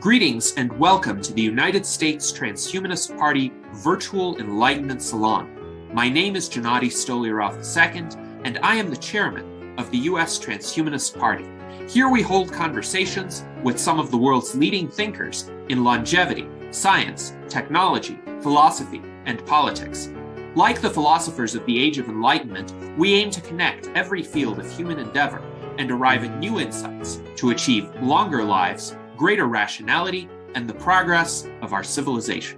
Greetings and welcome to the United States Transhumanist Party Virtual Enlightenment Salon. My name is Gennady Stoliarov II, and I am the chairman of the U.S. Transhumanist Party. Here we hold conversations with some of the world's leading thinkers in longevity, science, technology, philosophy, and politics. Like the philosophers of the Age of Enlightenment, we aim to connect every field of human endeavor and arrive at new insights to achieve longer lives, greater rationality, and the progress of our civilization.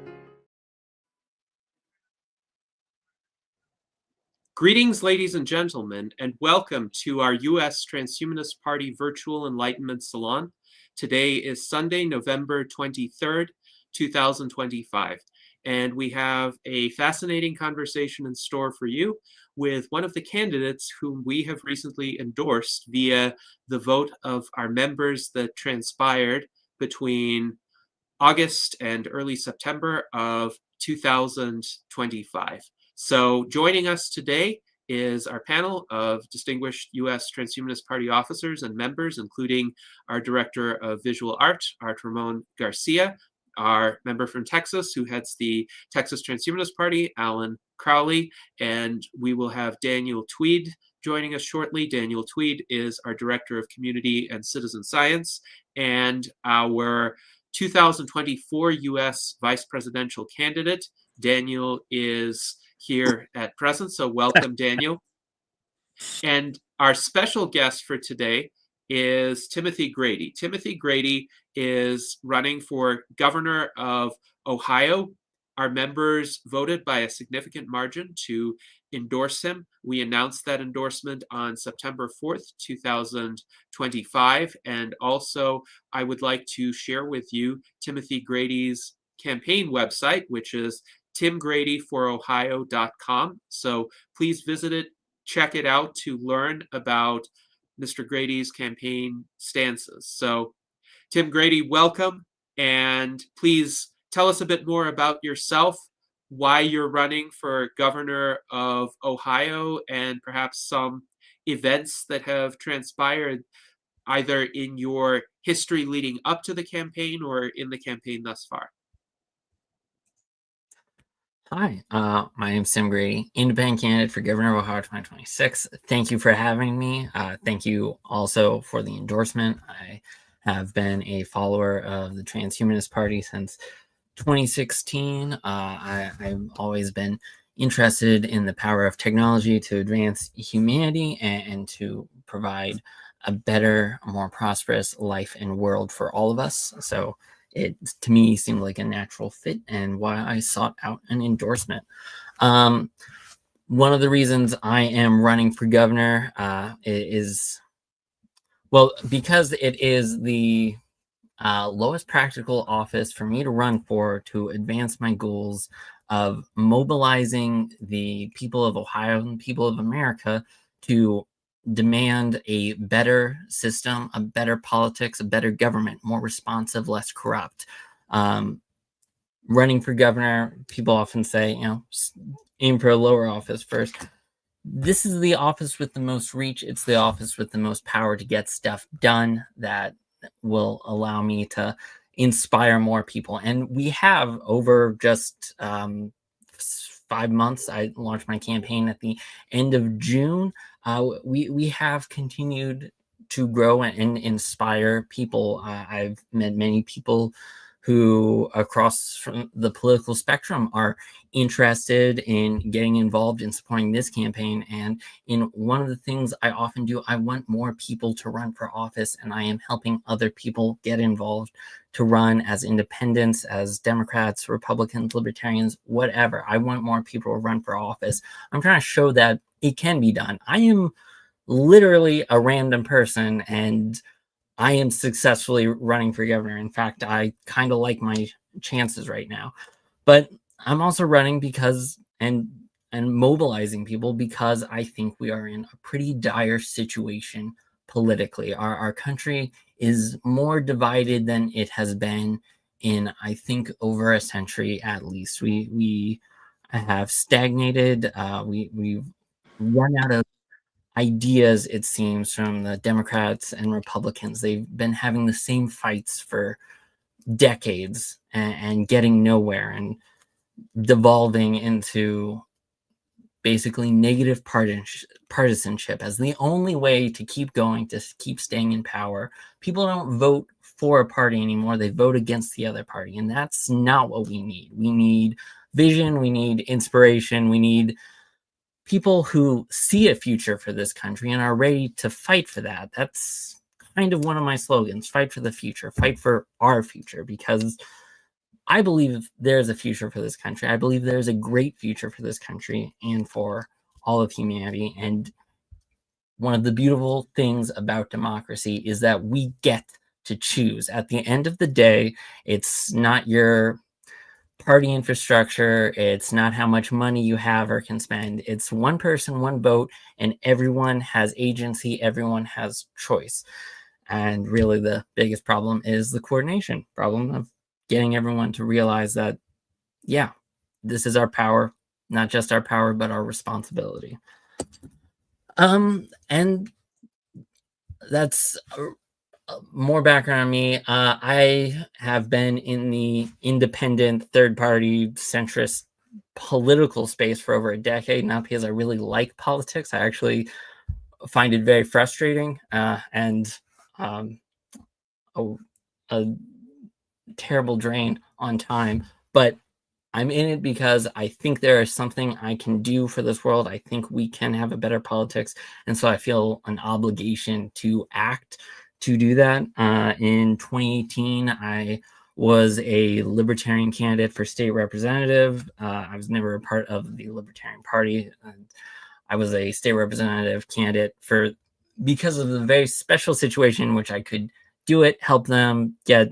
Greetings, ladies and gentlemen, and welcome to our U.S. Transhumanist Party Virtual Enlightenment Salon. Today is Sunday, November 23rd, 2025, and we have a fascinating conversation in store for you with one of the candidates whom we have recently endorsed via the vote of our members that transpired between August and early September of 2025. So joining us today is our panel of distinguished U.S. Transhumanist Party officers and members, including our Director of Visual Art, Art Ramon Garcia, our member from Texas who heads the Texas Transhumanist Party, Alan Crowley, and we will have Daniel Tweed joining us shortly. Daniel Tweed is our Director of Community and Citizen Science and our 2024 U.S. Vice Presidential candidate. Daniel is here at present, so welcome, Daniel. And our special guest for today is Timothy Grady. Timothy Grady is running for governor of Ohio. Our members voted by a significant margin to endorse him. We announced that endorsement on September 4th, 2025. And also, I would like to share with you Timothy Grady's campaign website, which is timgradyforohio.com. So please visit it, check it out to learn about Mr. Grady's campaign stances. So, Tim Grady, welcome, and please tell us a bit more about yourself, why you're running for governor of Ohio, and perhaps some events that have transpired either in your history leading up to the campaign or in the campaign thus far. Hi, my name's Tim Grady, independent candidate for governor of Ohio 2026. Thank you for having me. Thank you also for the endorsement. I have been a follower of the Transhumanist Party since 2016. I've always been interested in the power of technology to advance humanity and to provide a better, more prosperous life and world for all of us. So it, to me, seemed like a natural fit and why I sought out an endorsement. One of the reasons I am running for governor is, well, because it is the lowest practical office for me to run for to advance my goals of mobilizing the people of Ohio and people of America to demand a better system, a better politics, a better government, more responsive, less corrupt. Running for governor, people often say, aim for a lower office first. This is the office with the most reach. It's the office with the most power to get stuff done that will allow me to inspire more people. And we have, over just 5 months, I launched my campaign at the end of June. We have continued to grow and inspire people. I've met many people who across from the political spectrum are interested in getting involved in supporting this campaign. And in one of the things I often do, I want more people to run for office, and I am helping other people get involved to run as independents, as Democrats, Republicans, Libertarians, whatever. I want more people to run for office. I'm trying to show that it can be done. I am literally a random person, and I am successfully running for governor. In fact, I kind of like my chances right now. But I'm also running because and mobilizing people because I think we are in a pretty dire situation politically. Our country is more divided than it has been in, I think, over a century at least. We have stagnated. We've run out of ideas, it seems, from the Democrats and Republicans. They've been having the same fights for decades and getting nowhere and devolving into basically negative partisanship as the only way to keep going, to keep staying in power. People don't vote for a party anymore. They vote against the other party. And that's not what we need. We need vision. We need inspiration. We need people who see a future for this country and are ready to fight for that. That's kind of one of my slogans: fight for the future, fight for our future, because I believe there's a future for this country. I believe there's a great future for this country and for all of humanity. And one of the beautiful things about democracy is that we get to choose. At the end of the day, it's not your party infrastructure, it's not how much money you have or can spend. It's one person, one vote, and everyone has agency, everyone has choice. And really the biggest problem is the coordination problem of getting everyone to realize that, yeah, this is our power, not just our power, but our responsibility. And that's more background on me. I have been in the independent, third party, centrist political space for over a decade, not because I really like politics. I actually find it very frustrating and a terrible drain on time, but I'm in it because I think there is something I can do for this world. I think we can have a better politics, and so I feel an obligation to act to do that. In 2018, I was a Libertarian candidate for state representative. I was never a part of the Libertarian Party. I was a state representative candidate because of the very special situation in which I could do it, help them get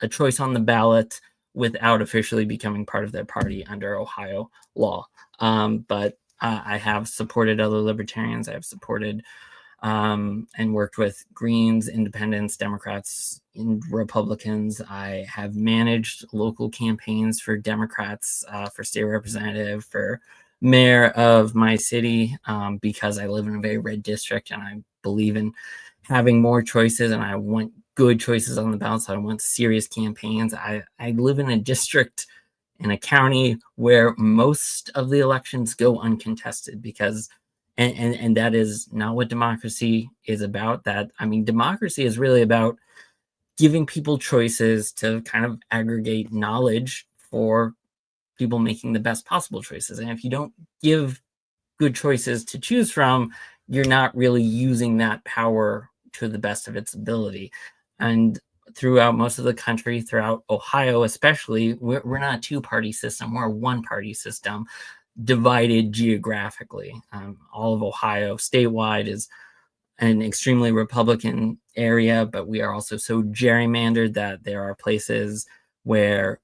a choice on the ballot without officially becoming part of their party under Ohio law. But I have supported other libertarians. I have supported and worked with Greens, Independents, Democrats, and Republicans. I have managed local campaigns for Democrats, for state representative, for mayor of my city, because I live in a very red district and I believe in having more choices, and I want good choices on the ballot. So I want serious campaigns. I live in a district in a county where most of the elections go uncontested because and that is not what democracy is about. Democracy is really about giving people choices to kind of aggregate knowledge for people making the best possible choices. And if you don't give good choices to choose from, you're not really using that power to the best of its ability. And throughout most of the country, throughout Ohio especially, we're not a two-party system. We're a one-party system divided geographically. All of Ohio statewide is an extremely Republican area, but we are also so gerrymandered that there are places where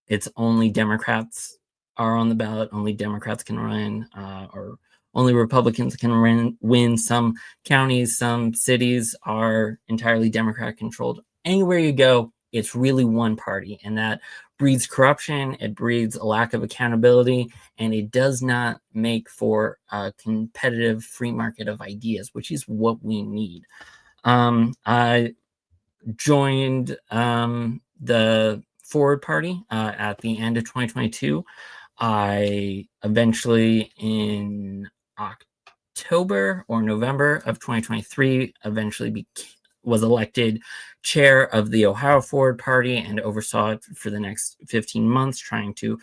it's only Democrats are on the ballot, only Democrats can run, or only Republicans can win. Some counties, some cities are entirely Democrat controlled. Anywhere you go, it's really one party, and that breeds corruption, it breeds a lack of accountability, and it does not make for a competitive free market of ideas, which is what we need. I joined the Forward Party at the end of 2022. I eventually, in October or November of 2023, was elected chair of the Ohio Forward Party and oversaw it for the next 15 months, trying to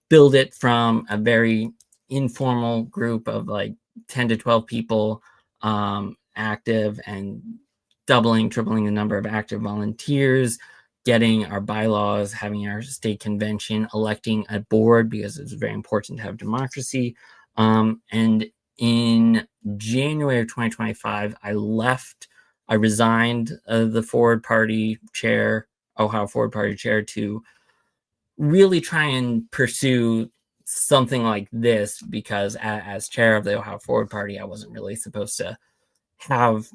build it from a very informal group of like 10 to 12 people active, and tripling the number of active volunteers, getting our bylaws, having our state convention, electing a board because it's very important to have democracy. And in January of 2025, I resigned the Forward Party chair, Ohio Forward Party chair, to really try and pursue something like this, because as chair of the Ohio Forward Party, I wasn't really supposed to have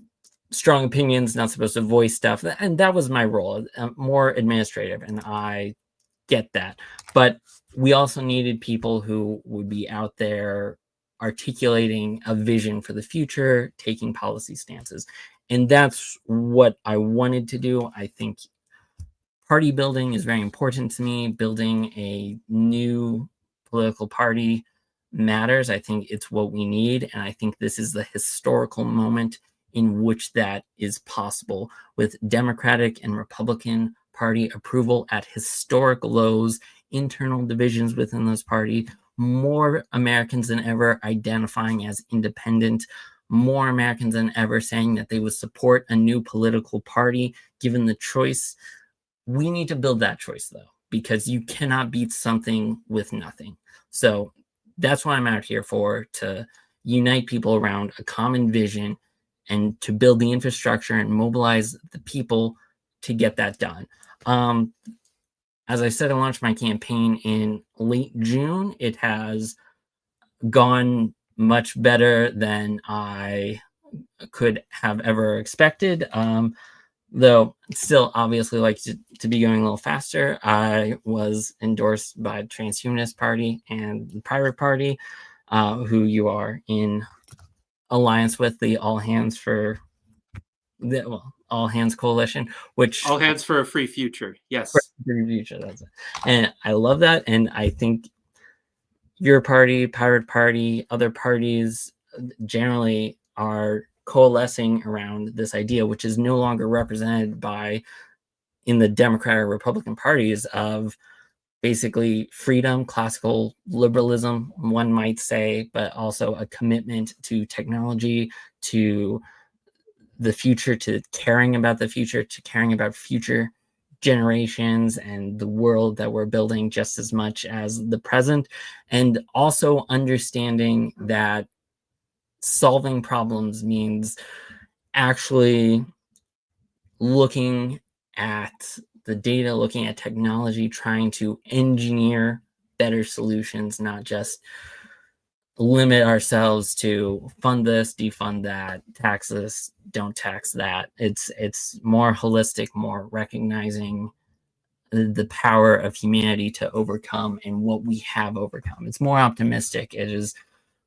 strong opinions, not supposed to voice stuff. And that was my role, more administrative. And I get that. But we also needed people who would be out there articulating a vision for the future, taking policy stances. And that's what I wanted to do. I think party building is very important to me. Building a new political party matters. I think it's what we need. And I think this is the historical moment in which that is possible, with Democratic and Republican Party approval at historic lows, internal divisions within those parties, more Americans than ever identifying as independent, more Americans than ever saying that they would support a new political party given the choice. We need to build that choice, though, because you cannot beat something with nothing. So that's what I'm out here for, to unite people around a common vision and to build the infrastructure and mobilize the people to get that done. As I said, I launched my campaign in late June. It has gone much better than I could have ever expected. Though still obviously like to be going a little faster. I was endorsed by the Transhumanist Party and the Pirate Party, who you are in alliance with, the All Hands Coalition, which All hands for a free future. Yes. future, that's it. And I love that. And I think your party, Pirate Party, other parties generally are coalescing around this idea, which is no longer represented by in the Democratic or Republican parties, of basically freedom, classical liberalism, one might say, but also a commitment to technology, to the future, to caring about the future, to caring about future generations and the world that we're building just as much as the present, and also understanding that solving problems means actually looking at the data, looking at technology, trying to engineer better solutions, not just limit ourselves to fund this, defund that, tax this, don't tax that. It's more holistic, more recognizing the power of humanity to overcome and what we have overcome. It's more optimistic. It is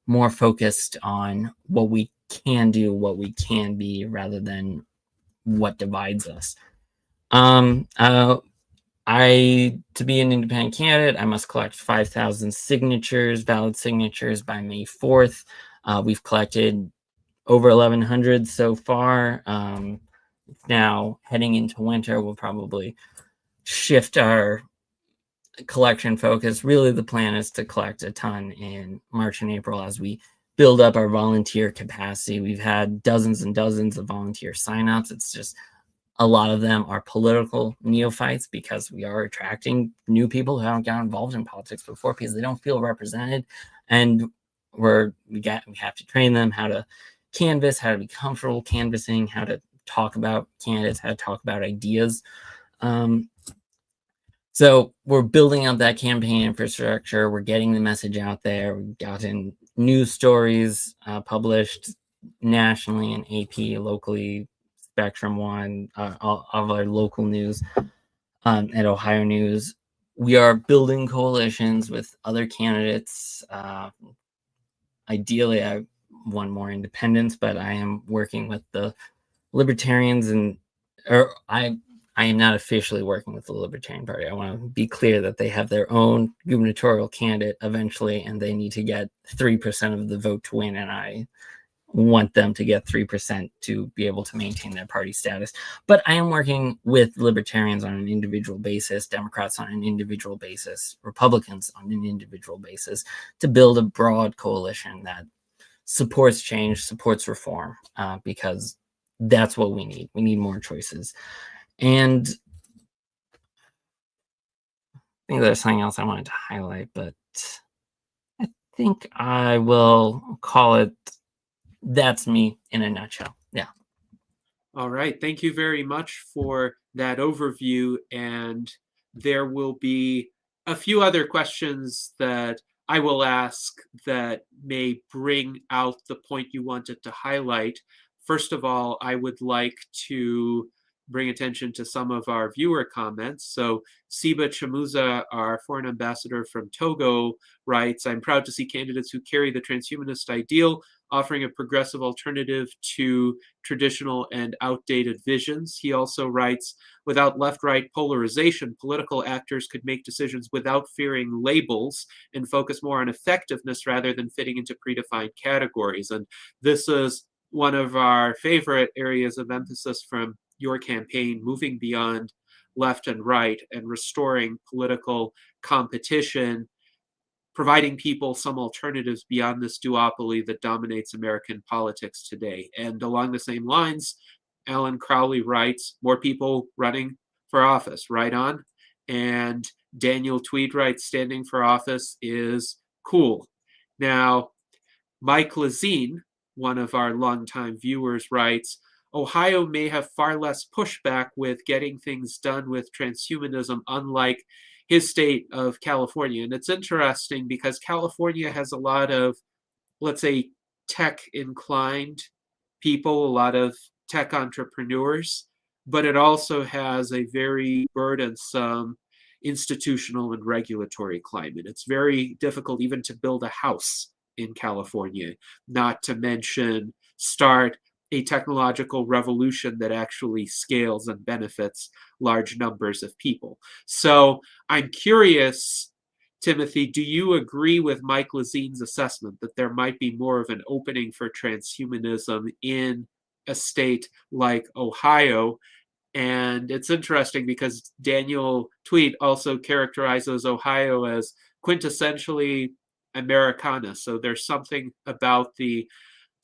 more focused on what we can do, what we can be, rather than what divides us. To be an independent candidate, I must collect 5,000 signatures, valid signatures, by May 4th. We've collected over 1,100 so far. Now, heading into winter, we'll probably shift our collection focus. Really, the plan is to collect a ton in March and April as we build up our volunteer capacity. We've had dozens and dozens of volunteer signups. It's just a lot of them are political neophytes, because we are attracting new people who haven't gotten involved in politics before because they don't feel represented. And we have to train them how to canvass, how to be comfortable canvassing, how to talk about candidates, how to talk about ideas. So we're building up that campaign infrastructure. We're getting the message out there. We've gotten news stories published nationally in AP, locally, Spectrum One, all of our local news, at Ohio News. We are building coalitions with other candidates. Ideally, I want more independents, but I am working with the Libertarians, I am not officially working with the Libertarian Party. I want to be clear that they have their own gubernatorial candidate eventually, and they need to get 3% of the vote to win. And I want them to get 3% to be able to maintain their party status. But I am working with libertarians on an individual basis, Democrats on an individual basis, Republicans on an individual basis, to build a broad coalition that supports change, supports reform, because that's what we need. We need more choices. And I think there's something else I wanted to highlight, but I think I will call it, that's me in a nutshell. Yeah. All right. Thank you very much for that overview. And there will be a few other questions that I will ask that may bring out the point you wanted to highlight. First of all, I would like to bring attention to some of our viewer comments. So Siba Chamuza, our foreign ambassador from Togo, writes, "I'm proud to see candidates who carry the transhumanist ideal offering a progressive alternative to traditional and outdated visions. He also writes, without left-right polarization, political actors could make decisions without fearing labels and focus more on effectiveness rather than fitting into predefined categories. And this is one of our favorite areas of emphasis from your campaign, moving beyond left and right and restoring political competition, providing people some alternatives beyond this duopoly that dominates American politics today. And along the same lines, Alan Crowley writes, more people running for office, right on. And Daniel Tweed writes, standing for office is cool. Now, Mike Lazine, one of our longtime viewers, writes, Ohio may have far less pushback with getting things done with transhumanism, unlike his state of California. And it's interesting because California has a lot of, let's say, tech inclined people, a lot of tech entrepreneurs, but it also has a very burdensome institutional and regulatory climate. It's very difficult even to build a house in California, not to mention start a technological revolution that actually scales and benefits large numbers of people. So I'm curious, Timothy, do you agree with Mike Lazine's assessment that there might be more of an opening for transhumanism in a state like Ohio? And it's interesting because Daniel Tweed also characterizes Ohio as quintessentially Americana. So there's something about the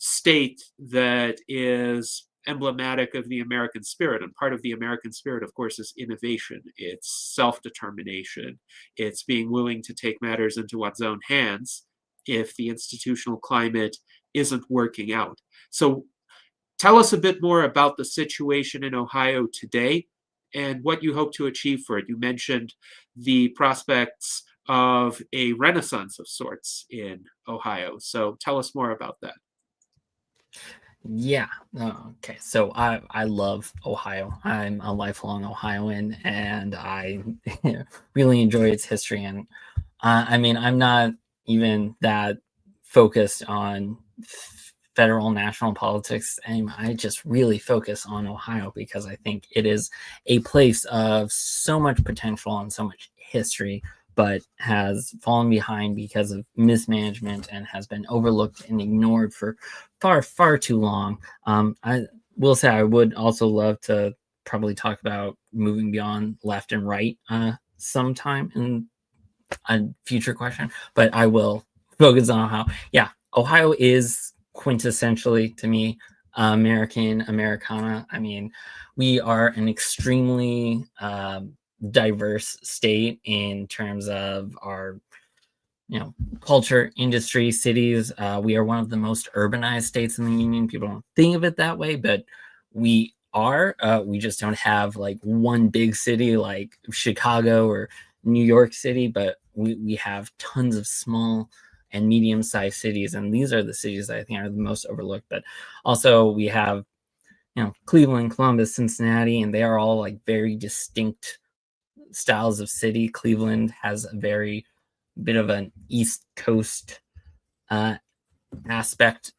state that is emblematic of the American spirit. And part of the American spirit, of course, is innovation. It's self-determination. It's being willing to take matters into one's own hands if the institutional climate isn't working out. So tell us a bit more about the situation in Ohio today and what you hope to achieve for it. You mentioned the prospects of a renaissance of sorts in Ohio. So tell us more about that. Yeah. Okay. So I love Ohio. I'm a lifelong Ohioan, and I really enjoy its history. And I mean, I'm not even that focused on federal national politics, and I just really focus on Ohio because I think it is a place of so much potential and so much history, but has fallen behind because of mismanagement and has been overlooked and ignored for far too long. I will say I would also love to probably talk about moving beyond left and right sometime in a future question, but I will focus on Ohio. Yeah, Ohio is quintessentially, to me, Americana. I mean, we are an extremely diverse state in terms of our culture, industry, cities. We are one of the most urbanized states in the union. People don't think of it that way, but we are. We just don't have like one big city like Chicago or New York City, but we have tons of small and medium-sized cities, and these are the cities that I think are the most overlooked. But also we have Cleveland, Columbus, Cincinnati, and they are all like very distinct styles of city. Cleveland has a very bit of an East Coast aspect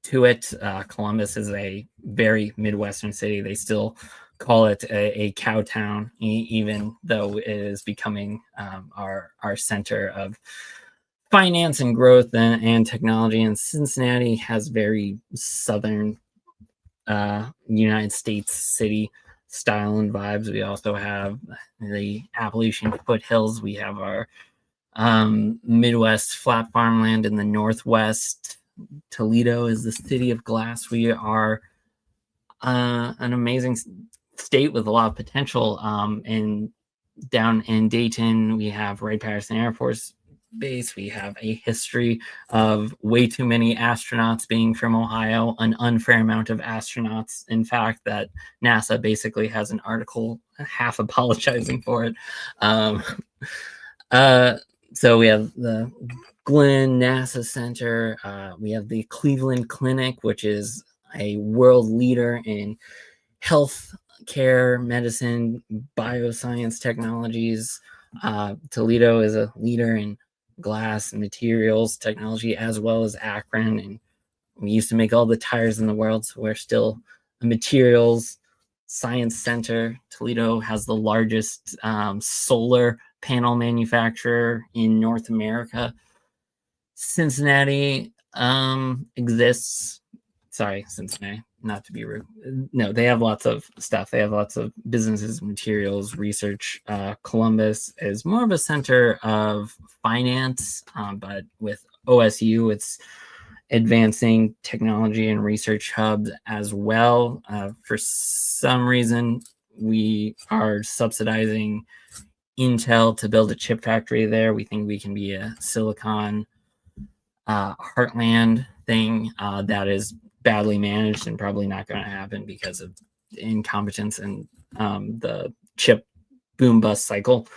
to it. Columbus is a very Midwestern city. They still call it a cow town, even though it is becoming our center of finance and growth and technology. And Cincinnati has very southern United States city style and vibes. We also have the Appalachian foothills. We have our Midwest flat farmland in the Northwest. Toledo is the city of glass. We are an amazing state with a lot of potential. And down in Dayton, we have Wright-Patterson Air Force Base. We have a history of way too many astronauts being from Ohio, an unfair amount of astronauts, in fact, that NASA basically has an article half apologizing for it. So we have the Glenn NASA Center. We have the Cleveland Clinic, which is a world leader in health care, medicine, bioscience technologies. Toledo is a leader in glass materials technology, as well as Akron. And We used to make all the tires in the world, so we're still a materials science center. Toledo has the largest solar panel manufacturer in North America. Cincinnati exists. Sorry, Cincinnati, not to be rude. No, they have lots of stuff. They have lots of businesses, materials, research. Columbus is more of a center of finance, but with OSU, it's advancing technology and research hubs as well. For some reason, we are subsidizing Intel to build a chip factory there. We think we can be a Silicon heartland thing that is badly managed and probably not going to happen because of incompetence and the chip boom bust cycle.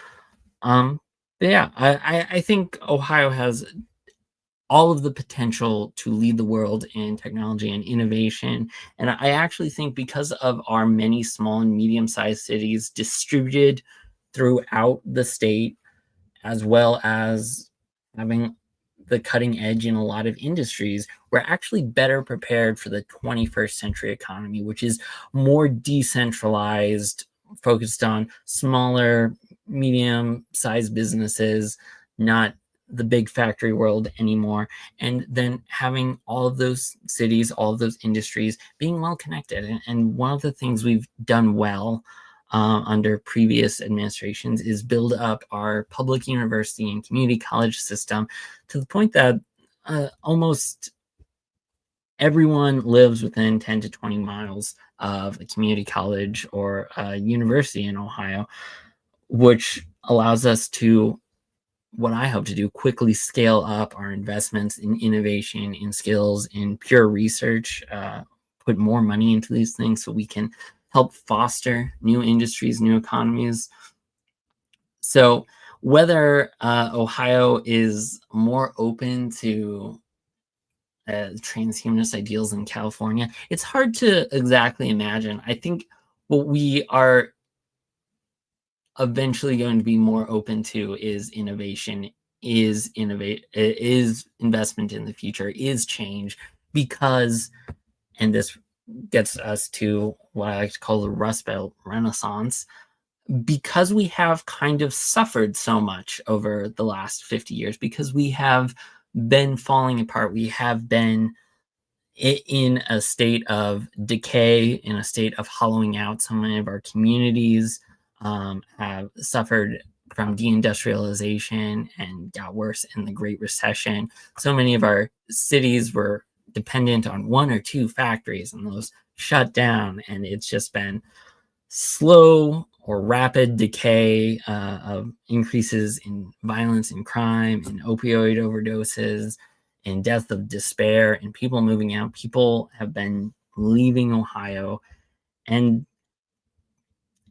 But yeah, I think Ohio has all of the potential to lead the world in technology and innovation. And I actually think because of our many small and medium-sized cities distributed throughout the state, as well as having the cutting edge in a lot of industries, we're actually better prepared for the 21st century economy, which is more decentralized, focused on smaller, medium-sized businesses, not the big factory world anymore. And then having all of those cities, all of those industries being well connected. And one of the things we've done well under previous administrations is build up our public university and community college system to the point that almost everyone lives within 10 to 20 miles of a community college or a university in Ohio, which allows us to, what I hope to do, quickly scale up our investments in innovation, in skills, in pure research, put more money into these things so we can help foster new industries, new economies. So whether Ohio is more open to transhumanist ideals than California, it's hard to exactly imagine. I think what we are eventually going to be more open to is innovation, is investment in the future, is change, because, and this gets us to what I like to call the Rust Belt Renaissance, because we have kind of suffered so much over the last 50 years, because we have been falling apart, we have been in a state of decay, in a state of hollowing out. So many of our communities have suffered from deindustrialization and got worse in the Great Recession. So many of our cities were dependent on one or two factories, and those shut down, and it's just been slow or rapid decay of increases in violence and crime and opioid overdoses and death of despair and people moving out. People have been leaving Ohio, and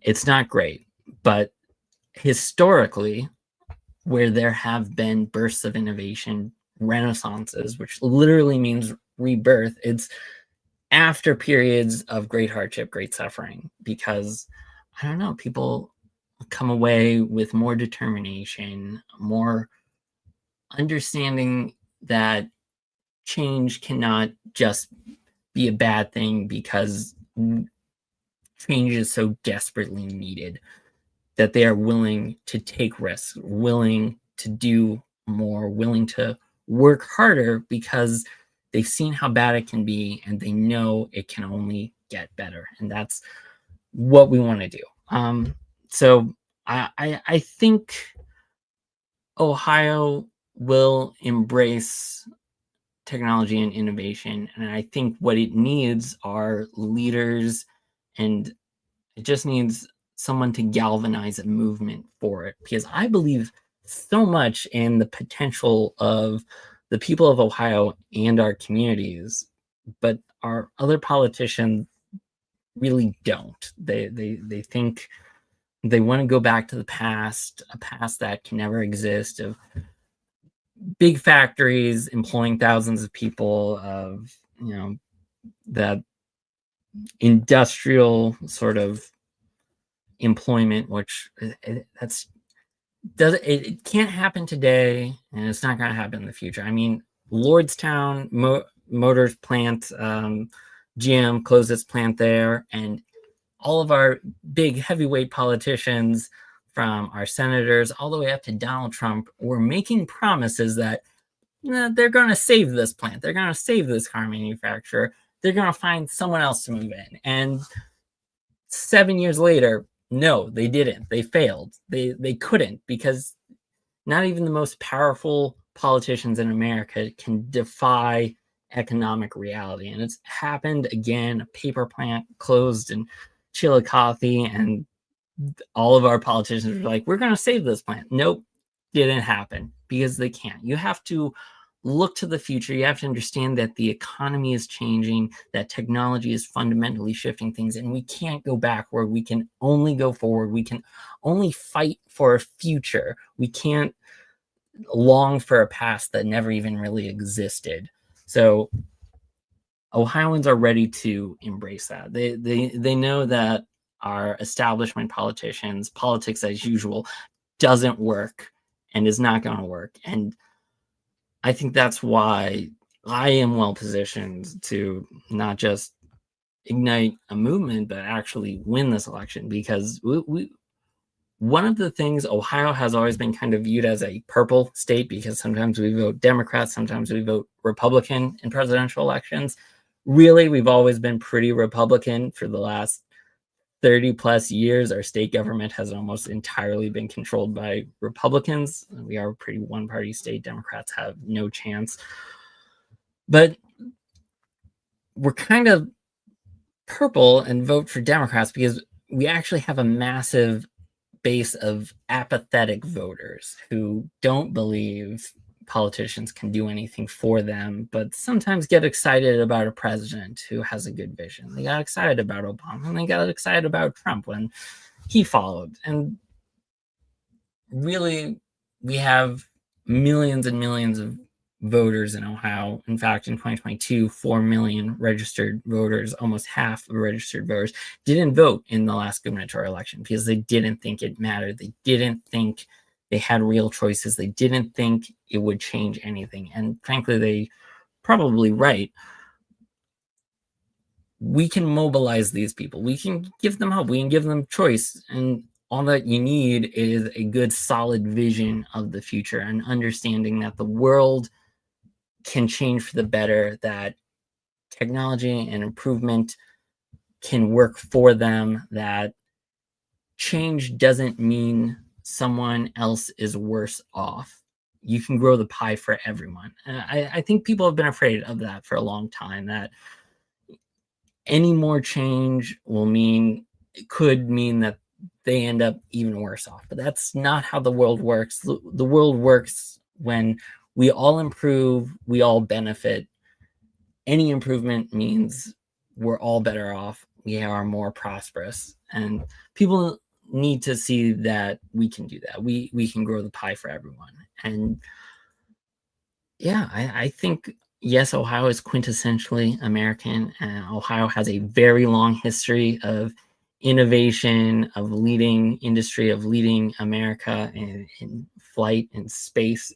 it's not great. But historically, where there have been bursts of innovation, renaissances, which literally means rebirth, it's after periods of great hardship, great suffering, because I don't know, people come away with more determination, more understanding that change cannot just be a bad thing because change is so desperately needed, that they are willing to take risks, willing to do more, willing to work harder because they've seen how bad it can be and they know it can only get better. And that's what we want to do. So I think Ohio will embrace technology and innovation. And I think what it needs are leaders, and it just needs someone to galvanize a movement for it, because I believe so much in the potential of the people of Ohio and our communities, but our other politicians really don't. They think they want to go back to the past, a past that can never exist, of big factories employing thousands of people, of, you know, that industrial sort of employment, which it can't happen today, and it's not going to happen in the future. I mean, Lordstown, Motors plant. GM closed its plant there, and all of our big heavyweight politicians, from our senators all the way up to Donald Trump, were making promises that they're going to save this plant. They're going to save this car manufacturer. They're going to find someone else to move in. And 7 years later, no, they didn't. They failed. They couldn't, because not even the most powerful politicians in America can defy economic reality. And it's happened again. A paper plant closed in Chillicothe, and all of our politicians were like, we're going to save this plant. Nope, didn't happen, because they can't. You have to look to the future. You have to understand that the economy is changing, that technology is fundamentally shifting things, and we can't go backward. We can only go forward. We can only fight for a future. We can't long for a past that never even really existed. So Ohioans are ready to embrace that. They know that our establishment politicians, politics as usual, doesn't work and is not going to work. And I think that's why I am well positioned to not just ignite a movement, but actually win this election, because one of the things, Ohio has always been kind of viewed as a purple state, because sometimes we vote Democrat, sometimes we vote Republican in presidential elections. Really, we've always been pretty Republican for the last 30 plus years. Our state government has almost entirely been controlled by Republicans. We are a pretty one-party state. Democrats have no chance. But we're kind of purple and vote for Democrats because we actually have a massive base of apathetic voters who don't believe politicians can do anything for them, but sometimes get excited about a president who has a good vision. They got excited about Obama, and they got excited about Trump when he followed. And really, we have millions and millions of voters in Ohio. In fact, in 2022, 4 million registered voters, almost half of registered voters, didn't vote in the last gubernatorial election because they didn't think it mattered. They didn't think they had real choices. They didn't think it would change anything. And frankly, they probably right. We can mobilize these people. We can give them hope. We can give them choice. And all that you need is a good, solid vision of the future, and understanding that the world can change for the better, that technology and improvement can work for them, that change doesn't mean someone else is worse off. You can grow the pie for everyone. And I think people have been afraid of that for a long time, that any more change could mean that they end up even worse off. But that's not how the world works. The world works when we all improve, we all benefit. Any improvement means we're all better off. We are more prosperous. And people need to see that we can do that. We can grow the pie for everyone. And yeah, I think, yes, Ohio is quintessentially American. And Ohio has a very long history of innovation, of leading industry, of leading America in flight and space,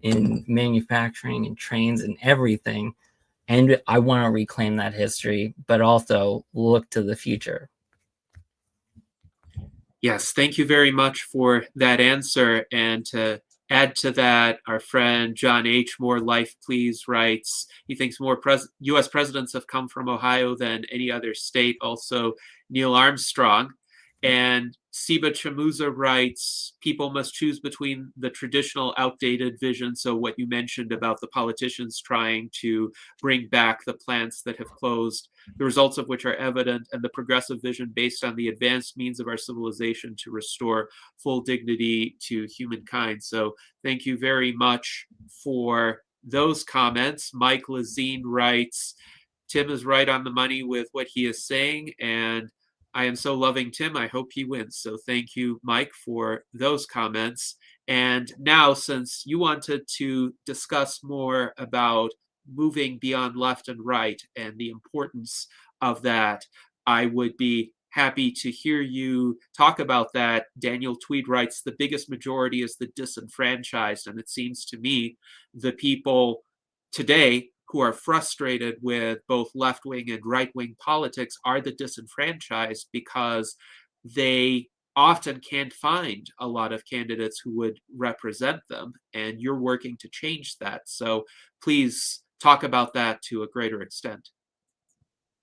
in manufacturing and trains and everything. And I want to reclaim that history, but also look to the future. Yes, thank you very much for that answer. And to add to that, our friend John H. More Life Please writes, he thinks more U.S. presidents have come from Ohio than any other state. Also, Neil Armstrong. And Siba Chamuza writes, people must choose between the traditional outdated vision, so what you mentioned about the politicians trying to bring back the plants that have closed, the results of which are evident, and the progressive vision based on the advanced means of our civilization to restore full dignity to humankind. So thank you very much for those comments. Mike Lazine writes, Tim is right on the money with what he is saying, and I am so loving Tim. I hope he wins. So thank you, Mike, for those comments. And now, since you wanted to discuss more about moving beyond left and right and the importance of that, I would be happy to hear you talk about that. Daniel Tweed writes, the biggest majority is the disenfranchised. And it seems to me the people today who are frustrated with both left-wing and right-wing politics are the disenfranchised, because they often can't find a lot of candidates who would represent them, and you're working to change that. So please talk about that to a greater extent.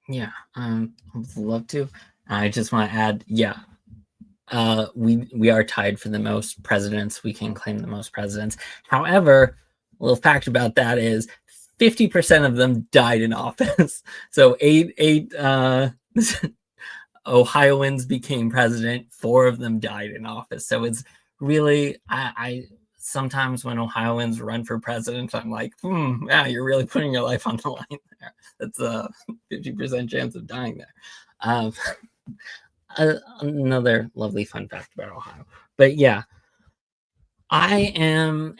Yeah, I'd love to. I just want to add, yeah, we are tied for the most presidents. We can claim the most presidents. However, a little fact about that is 50% of them died in office. So eight Ohioans became president. 4 of them died in office. So it's really, I sometimes when Ohioans run for president, I'm like, yeah, you're really putting your life on the line there. That's a 50% chance of dying there. Another lovely fun fact about Ohio. But yeah, I am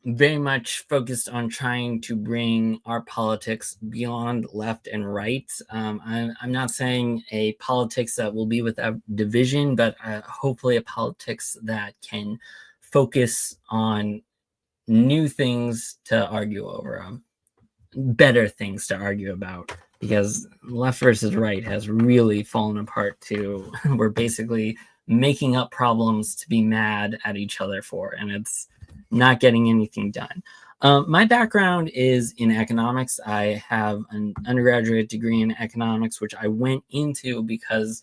very much focused on trying to bring our politics beyond left and right. I'm not saying a politics that will be without division, but hopefully a politics that can focus on new things to argue over, better things to argue about. Because left versus right has really fallen apart too. We're basically making up problems to be mad at each other for, and it's not getting anything done. My background is in economics. I have an undergraduate degree in economics, which I went into because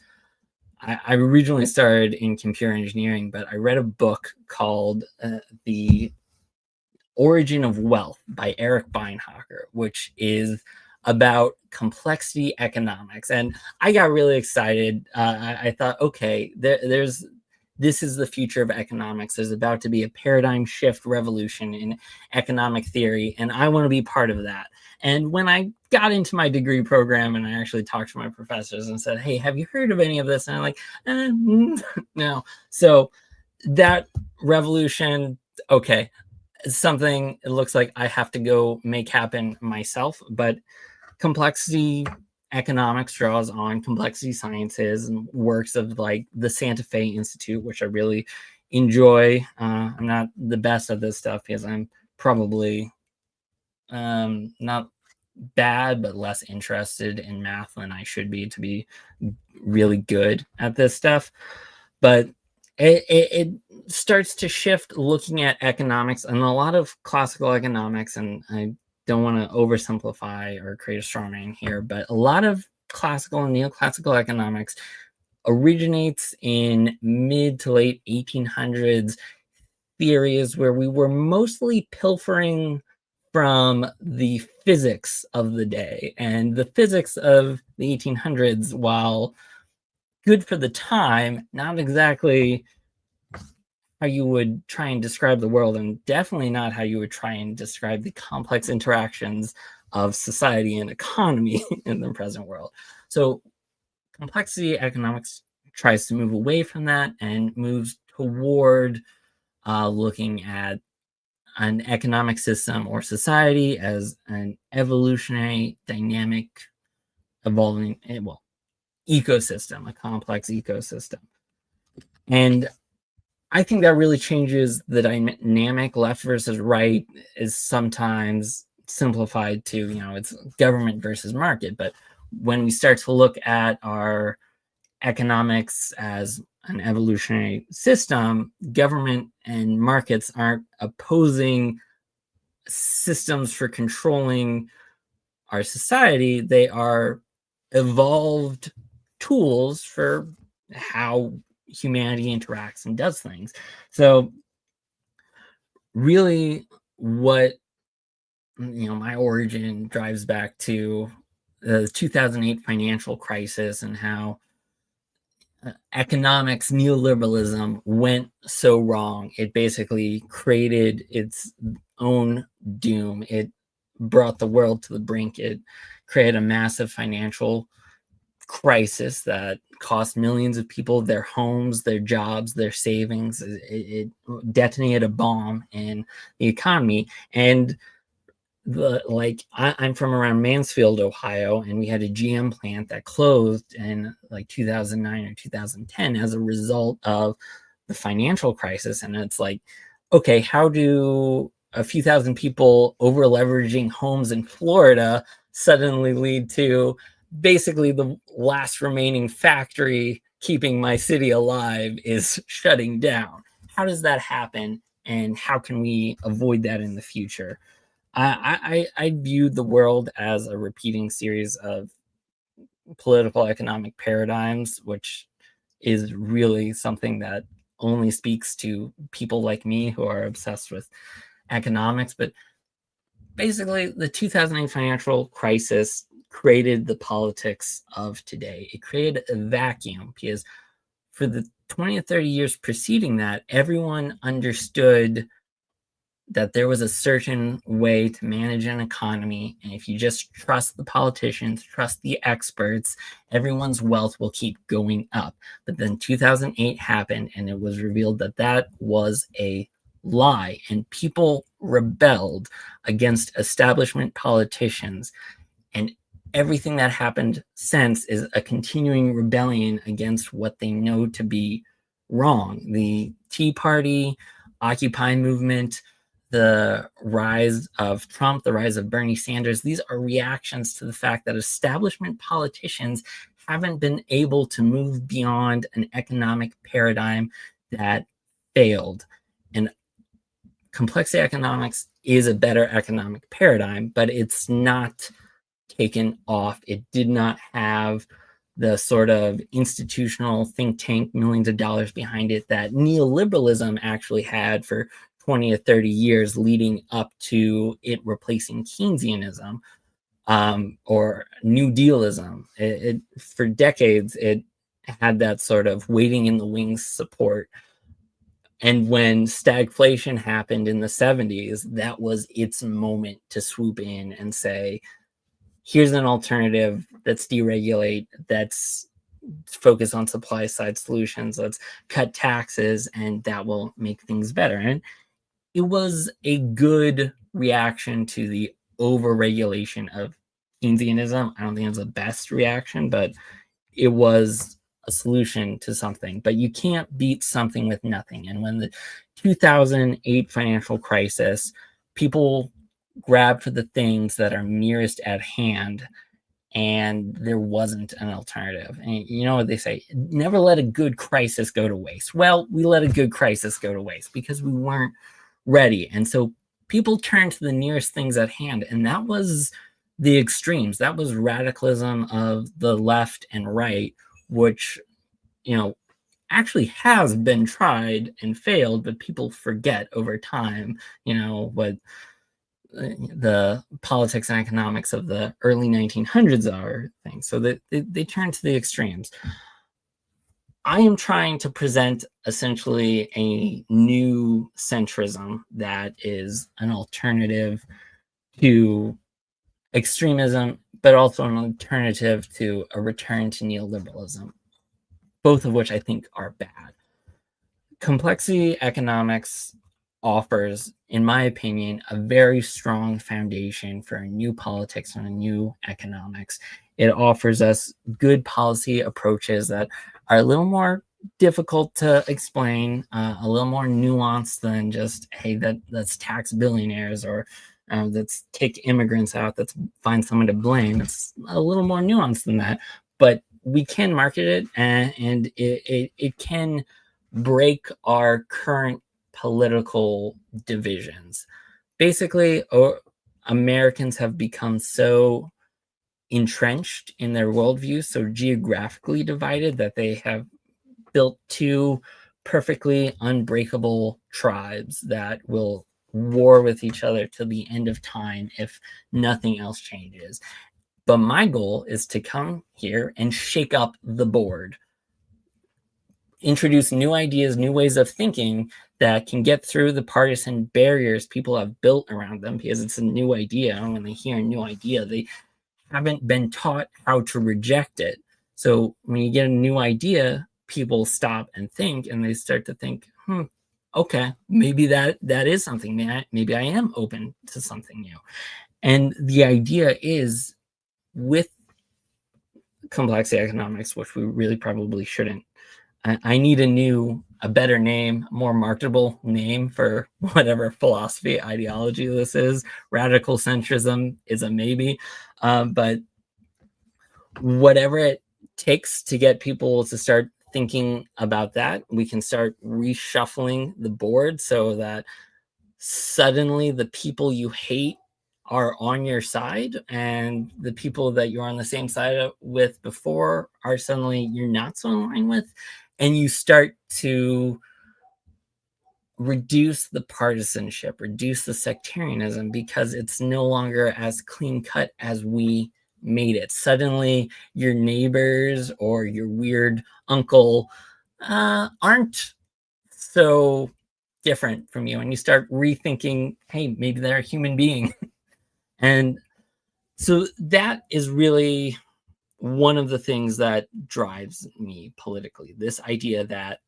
I originally started in computer engineering, but I read a book called The Origin of Wealth by Eric Beinhocker, which is about complexity economics. And I got really excited. I thought, okay, this is the future of economics. There's about to be a paradigm shift revolution in economic theory, and I want to be part of that. And when I got into my degree program and I actually talked to my professors and said, hey, have you heard of any of this? And I'm like, no. So that revolution, okay, something it looks like I have to go make happen myself. But complexity economics draws on complexity sciences and works of like the Santa Fe Institute, which I really enjoy. I'm not the best at this stuff because I'm probably not bad, but less interested in math than I should be to be really good at this stuff. But it starts to shift looking at economics and a lot of classical economics, and I don't want to oversimplify or create a straw man here, but a lot of classical and neoclassical economics originates in mid to late 1800s theories where we were mostly pilfering from the physics of the day. And the physics of the 1800s, while good for the time, not exactly how you would try and describe the world, and definitely not how you would try and describe the complex interactions of society and economy in the present world. So complexity economics tries to move away from that and moves toward looking at an economic system or society as an evolutionary, dynamic, evolving, ecosystem, a complex ecosystem. And I think that really changes the dynamic. Left versus right is sometimes simplified to, it's government versus market. But when we start to look at our economics as an evolutionary system, government and markets aren't opposing systems for controlling our society. They are evolved tools for how humanity interacts and does things. So really what my origin drives back to the 2008 financial crisis and how economics neoliberalism went so wrong. It basically created its own doom. It brought the world to the brink. It created a massive financial crisis that cost millions of people their homes, their jobs, their savings. It detonated a bomb in the economy. And I'm from around Mansfield, Ohio, and we had a GM plant that closed in like 2009 or 2010 as a result of the financial crisis. And it's like, okay, how do a few thousand people over leveraging homes in Florida suddenly lead to basically the last remaining factory keeping my city alive is shutting down. How does that happen, and how can we avoid that in the future? I view the world as a repeating series of political economic paradigms, which is really something that only speaks to people like me who are obsessed with economics. But basically, the 2008 financial crisis created the politics of today. It created a vacuum because for the 20 or 30 years preceding that, everyone understood that there was a certain way to manage an economy. And if you just trust the politicians, trust the experts, everyone's wealth will keep going up. But then 2008 happened, and it was revealed that that was a lie. And people rebelled against establishment politicians. And everything that happened since is a continuing rebellion against what they know to be wrong. The Tea Party, Occupy movement, the rise of Trump, the rise of Bernie Sanders, these are reactions to the fact that establishment politicians haven't been able to move beyond an economic paradigm that failed. And complexity economics is a better economic paradigm, but it's not taken off. It did not have the sort of institutional think tank, millions of dollars behind it that neoliberalism actually had for 20 or 30 years leading up to it replacing Keynesianism or New Dealism. For decades, it had that sort of waiting in the wings support. And when stagflation happened in the 70s, that was its moment to swoop in and say, here's an alternative that's deregulate, that's focus on supply side solutions, let's cut taxes, and that will make things better. And it was a good reaction to the overregulation of Keynesianism. I don't think it's the best reaction, but it was a solution to something. But you can't beat something with nothing. And when the 2008 financial crisis, people grab for the things that are nearest at hand, and there wasn't an alternative. And you know what they say, never let a good crisis go to waste. Well, we let a good crisis go to waste because we weren't ready. And so people turned to the nearest things at hand, and that was the extremes. That was radicalism of the left and right, which, you know, actually has been tried and failed, but people forget over time, you know, what the politics and economics of the early 1900s are things. So that they turn to the extremes. I am trying to present essentially a new centrism that is an alternative to extremism, but also an alternative to a return to neoliberalism, both of which I think are bad. Complexity economics offers, in my opinion, a very strong foundation for a new politics and a new economics. It offers us good policy approaches that are a little more difficult to explain, a little more nuanced than just, hey, let's tax billionaires, or let's kick immigrants out, let's find someone to blame. It's a little more nuanced than that, but we can market it, and it can break our current political divisions. Basically, Americans have become so entrenched in their worldview, so geographically divided, that they have built two perfectly unbreakable tribes that will war with each other till the end of time if nothing else changes. But my goal is to come here and shake up the board, introduce new ideas, new ways of thinking that can get through the partisan barriers people have built around them, because it's a new idea. And when they hear a new idea, they haven't been taught how to reject it. So when you get a new idea, people stop and think, and they start to think, okay, maybe that is something. Maybe I am open to something new. And the idea is, with complexity economics, which we really probably shouldn't, I need a new a better name, more marketable name for whatever philosophy, ideology this is. Radical centrism is a maybe, but whatever it takes to get people to start thinking about that, we can start reshuffling the board so that suddenly the people you hate are on your side, and the people that you're on the same side with before are suddenly you're not so in line with, and you start to reduce the partisanship, reduce the sectarianism, because it's no longer as clean cut as we made it. Suddenly, your neighbors or your weird uncle aren't so different from you, and you start rethinking, hey, maybe they're a human being. And so that is really one of the things that drives me politically, this idea that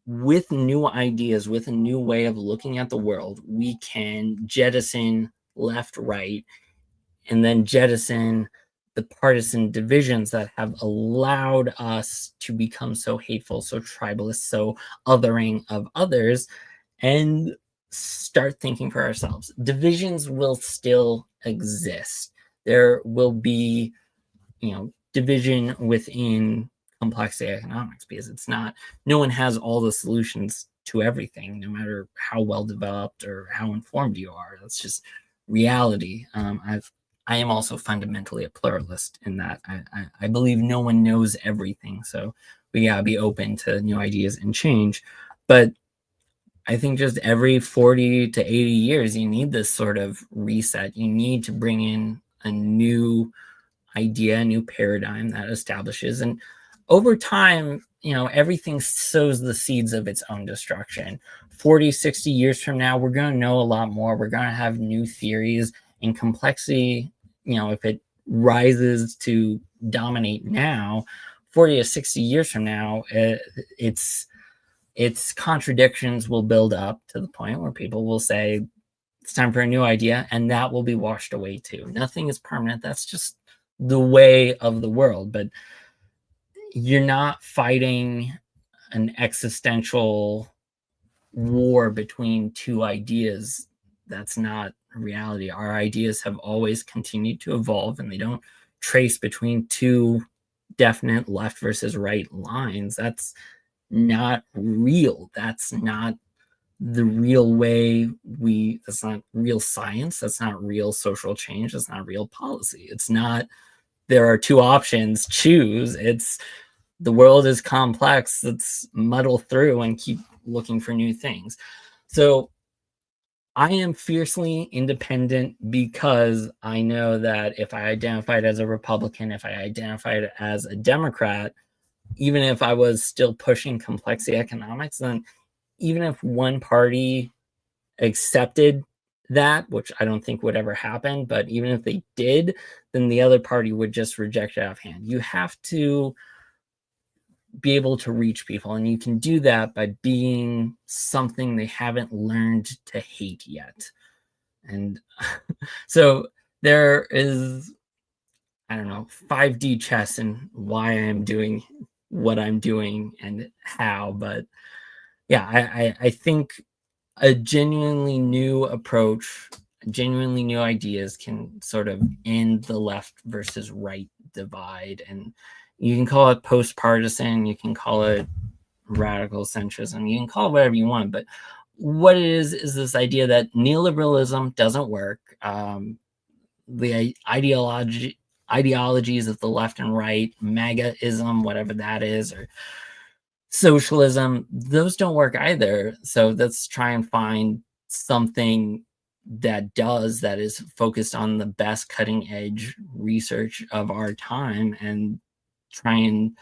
with new ideas, with a new way of looking at the world, we can jettison left, right, and then jettison the partisan divisions that have allowed us to become so hateful, so tribalist, so othering of others, and start thinking for ourselves. Divisions will still exist. There will be, division within complexity economics, because it's not, no one has all the solutions to everything, no matter how well developed or how informed you are. That's just reality. I am also fundamentally a pluralist in that I believe no one knows everything, so we gotta be open to new ideas and change. But I think just every 40 to 80 years, you need this sort of reset. You need to bring in a new idea, a new paradigm that establishes. And over time, everything sows the seeds of its own destruction. 40, 60 years from now, we're going to know a lot more. We're going to have new theories, and complexity, if it rises to dominate now, 40 to 60 years from now, its contradictions will build up to the point where people will say it's time for a new idea, and that will be washed away too. Nothing is permanent. That's just the way of the world. But you're not fighting an existential war between two ideas. That's not reality. Our ideas have always continued to evolve, and they don't trace between two definite left versus right lines. That's not real. That's not the real way. That's not real science. That's not real social change. That's not real policy. It's not, there are two options, choose. It's, the world is complex. Let's muddle through and keep looking for new things. So I am fiercely independent, because I know that if I identified as a Republican, if I identified as a Democrat, even if I was still pushing complexity economics, then even if one party accepted that, which I don't think would ever happen, but even if they did, then the other party would just reject it out of hand. You have to be able to reach people, and you can do that by being something they haven't learned to hate yet. And so there is, I don't know, 5D chess and why I'm doing what I'm doing and how. But yeah, I think a genuinely new approach, genuinely new ideas can sort of end the left versus right divide. And you can call it post-partisan, you can call it radical centrism, you can call it whatever you want. But what it is this idea that neoliberalism doesn't work. The ideologies of the left and right, MAGAism, whatever that is, or socialism, those don't work either. So let's try and find something that does, that is focused on the best cutting edge research of our time, and try and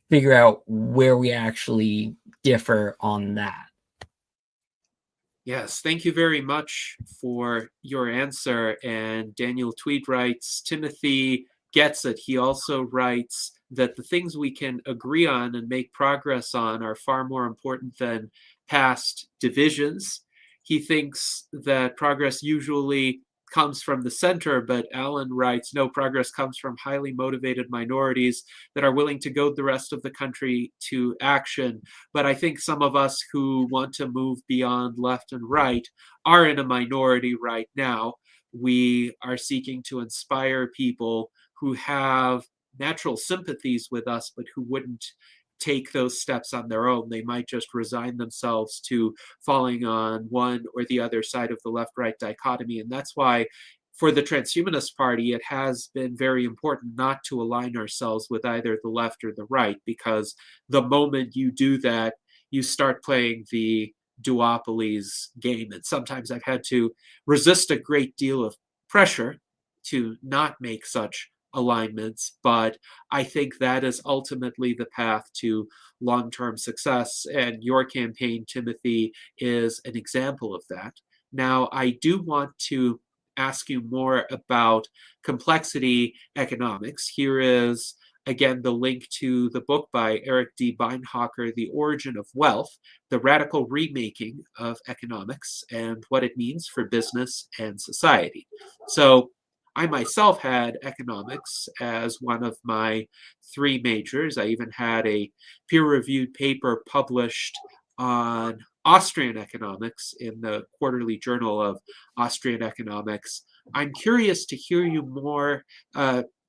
figure out where we actually differ on that. Yes, thank you very much for your answer. And Daniel Tweed writes, Timothy gets it. He also writes that the things we can agree on and make progress on are far more important than past divisions. He thinks that progress usually comes from the center, but Alan writes, no, progress comes from highly motivated minorities that are willing to goad the rest of the country to action. But I think some of us who want to move beyond left and right are in a minority right now. We are seeking to inspire people who have natural sympathies with us, but who wouldn't take those steps on their own. They might just resign themselves to falling on one or the other side of the left-right dichotomy. And that's why for the Transhumanist Party, it has been very important not to align ourselves with either the left or the right, because the moment you do that, you start playing the duopolies game. And sometimes I've had to resist a great deal of pressure to not make such alignments, but I think that is ultimately the path to long-term success. And your campaign, Timothy, is an example of that. Now, I do want to ask you more about complexity economics. Here is, again, the link to the book by Eric D. Beinhocker, The Origin of Wealth, the radical remaking of economics and what it means for business and society. So I myself had economics as one of my 3 majors. I even had a peer-reviewed paper published on Austrian economics in the Quarterly Journal of Austrian Economics. I'm curious to hear you more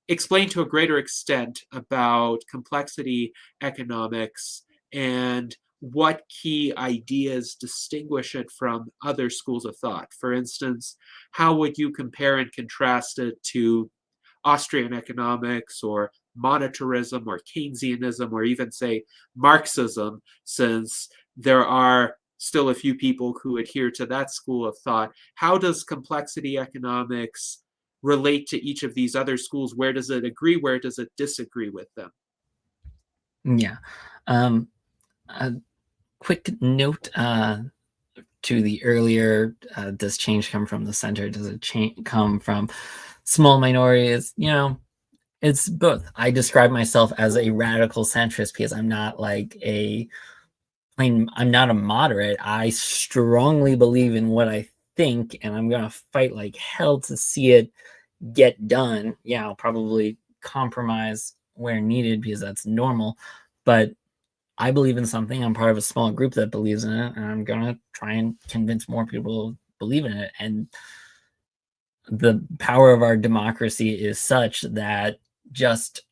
explain to a greater extent about complexity economics and what key ideas distinguish it from other schools of thought. For instance, how would you compare and contrast it to Austrian economics or monetarism or Keynesianism or even, say, Marxism, since there are still a few people who adhere to that school of thought? How does complexity economics relate to each of these other schools? Where does it agree? Where does it disagree with them? Yeah. A quick note to the earlier, does change come from the center? Does it come from small minorities? It's both. I describe myself as a radical centrist because I'm not I'm not a moderate. I strongly believe in what I think, and I'm going to fight like hell to see it get done. Yeah, I'll probably compromise where needed because that's normal, but I believe in something. I'm part of a small group that believes in it, and I'm going to try and convince more people to believe in it. And the power of our democracy is such that just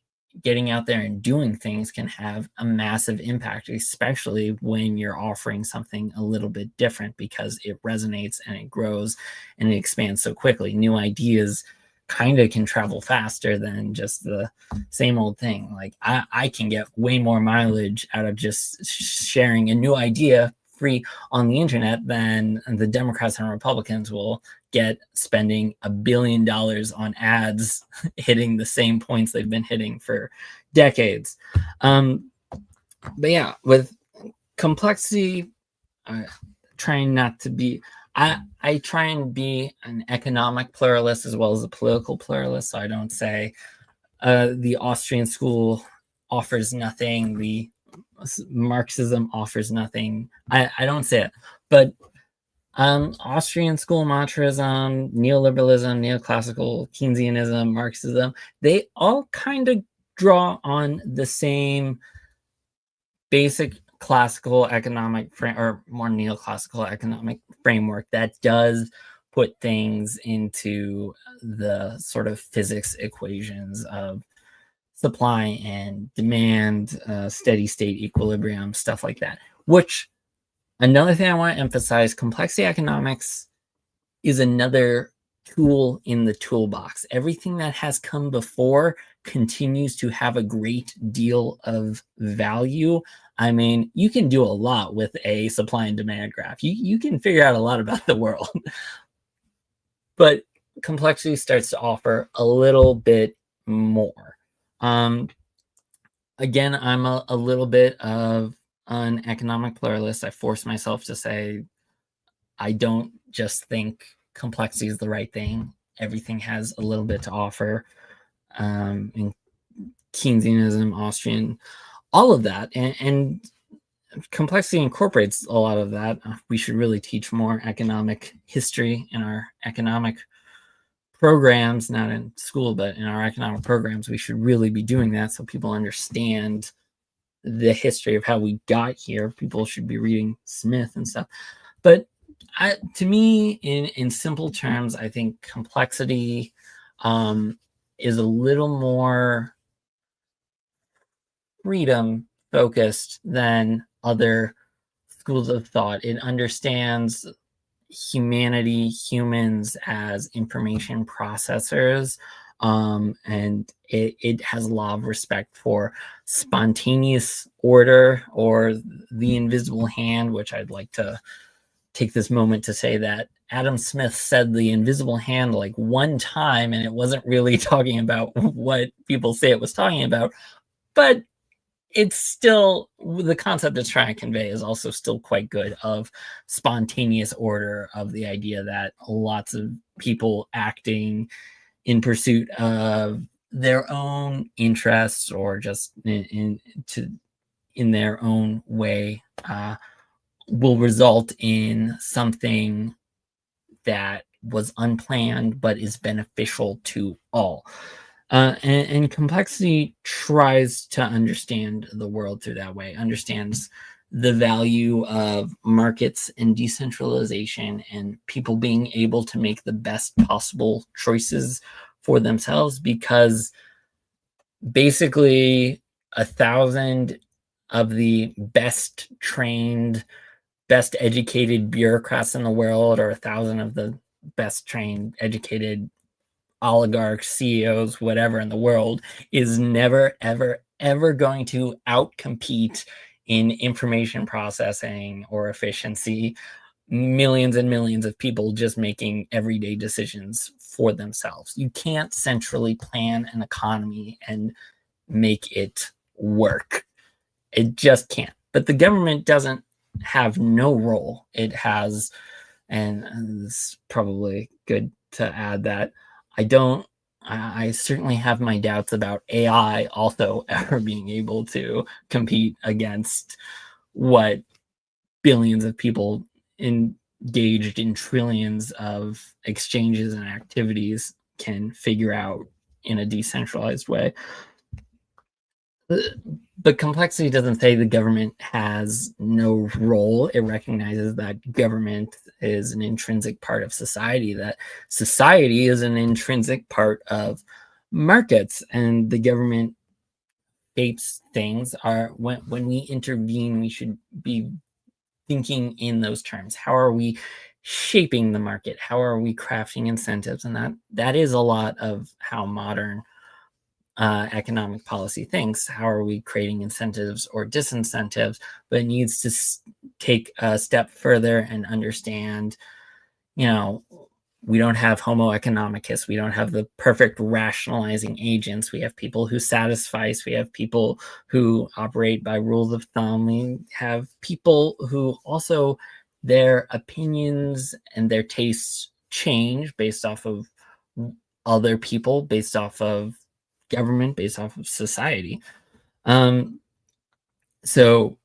getting out there and doing things can have a massive impact, especially when you're offering something a little bit different, because it resonates and it grows and it expands so quickly. New ideas kind of can travel faster than just the same old thing. Like I can get way more mileage out of just sharing a new idea free on the internet than the Democrats and Republicans will get spending $1 billion on ads hitting the same points they've been hitting for decades. But yeah, with complexity, trying not to be, I try and be an economic pluralist as well as a political pluralist. So I don't say the Austrian school offers nothing, the Marxism offers nothing. I don't say it, but Austrian school monetarism, neoliberalism, neoclassical, Keynesianism, Marxism, they all kind of draw on the same basic classical economic or more neoclassical economic framework that does put things into the sort of physics equations of supply and demand, steady state equilibrium, stuff like that. Which, another thing I want to emphasize, complexity economics is another tool in the toolbox. Everything that has come before continues to have a great deal of value. I mean, you can do a lot with a supply and demand graph. You can figure out a lot about the world. But complexity starts to offer a little bit more. Again, I'm a little bit of an economic pluralist. I force myself to say I don't just think complexity is the right thing. Everything has a little bit to offer. In Keynesianism, Austrian, all of that. And complexity incorporates a lot of that. We should really teach more economic history in our economic programs, not in school, but in our economic programs, we should really be doing that so people understand the history of how we got here. People should be reading Smith and stuff. But to me, in simple terms, I think complexity is a little more freedom focused than other schools of thought. It understands humanity, humans as information processors, and it has a lot of respect for spontaneous order or the invisible hand, which I'd like to take this moment to say that Adam Smith said the invisible hand like one time, and it wasn't really talking about what people say it was talking about, but it's still, the concept it's trying to convey is also still quite good, of spontaneous order, of the idea that lots of people acting in pursuit of their own interests or just in their own way will result in something that was unplanned but is beneficial to all. And complexity tries to understand the world through that way, understands the value of markets and decentralization and people being able to make the best possible choices for themselves, because basically 1,000 of the best trained, best educated bureaucrats in the world, or 1,000 of the best trained, educated oligarchs, CEOs, whatever in the world, is never, ever, ever going to outcompete in information processing or efficiency millions and millions of people just making everyday decisions for themselves. You can't centrally plan an economy and make it work. It just can't. But the government doesn't have no role. It has, and it's probably good to add that I certainly have my doubts about AI also ever being able to compete against what billions of people engaged in trillions of exchanges and activities can figure out in a decentralized way. But complexity doesn't say the government has no role. It recognizes that government is an intrinsic part of society, that society is an intrinsic part of markets, and the government shapes things. When we intervene, we should be thinking in those terms. How are we shaping the market? How are we crafting incentives? And that is a lot of how modern economic policy thinks. How are we creating incentives or disincentives? But it needs to take a step further and understand, we don't have homo economicus. We don't have the perfect rationalizing agents. We have people who satisfice. We have people who operate by rules of thumb. We have people who also, their opinions and their tastes change based off of other people, based off of government, based off of society. So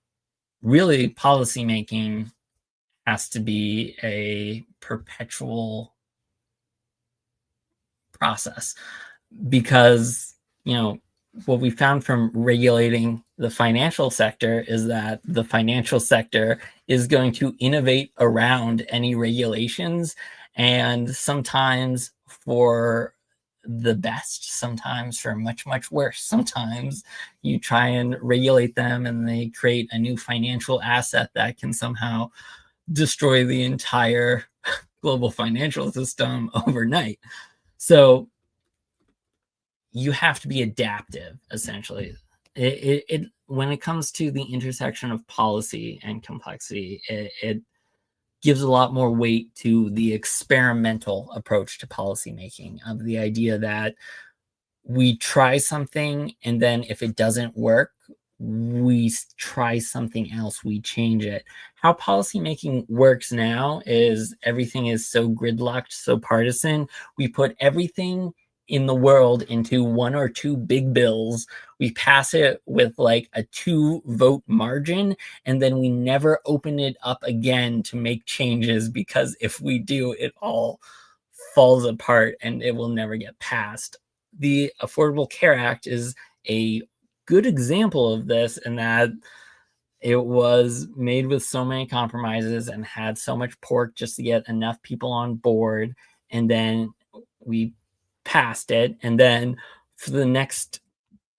really, policymaking has to be a perpetual process, because what we found from regulating the financial sector is that the financial sector is going to innovate around any regulations, and sometimes for the best, sometimes for much, much worse. Sometimes you try and regulate them and they create a new financial asset that can somehow destroy the entire global financial system overnight. So you have to be adaptive, essentially. When it comes to the intersection of policy and complexity, it gives a lot more weight to the experimental approach to policymaking, of the idea that we try something, and then if it doesn't work, we try something else, we change it. How policymaking works now is everything is so gridlocked, so partisan. We put everything in the world into 1 or 2 big bills. We pass it with like a 2-vote margin, and then we never open it up again to make changes, because if we do, it all falls apart and it will never get passed. The Affordable Care Act is a good example of this, in that it was made with so many compromises and had so much pork just to get enough people on board. And then we passed it. And then for the next,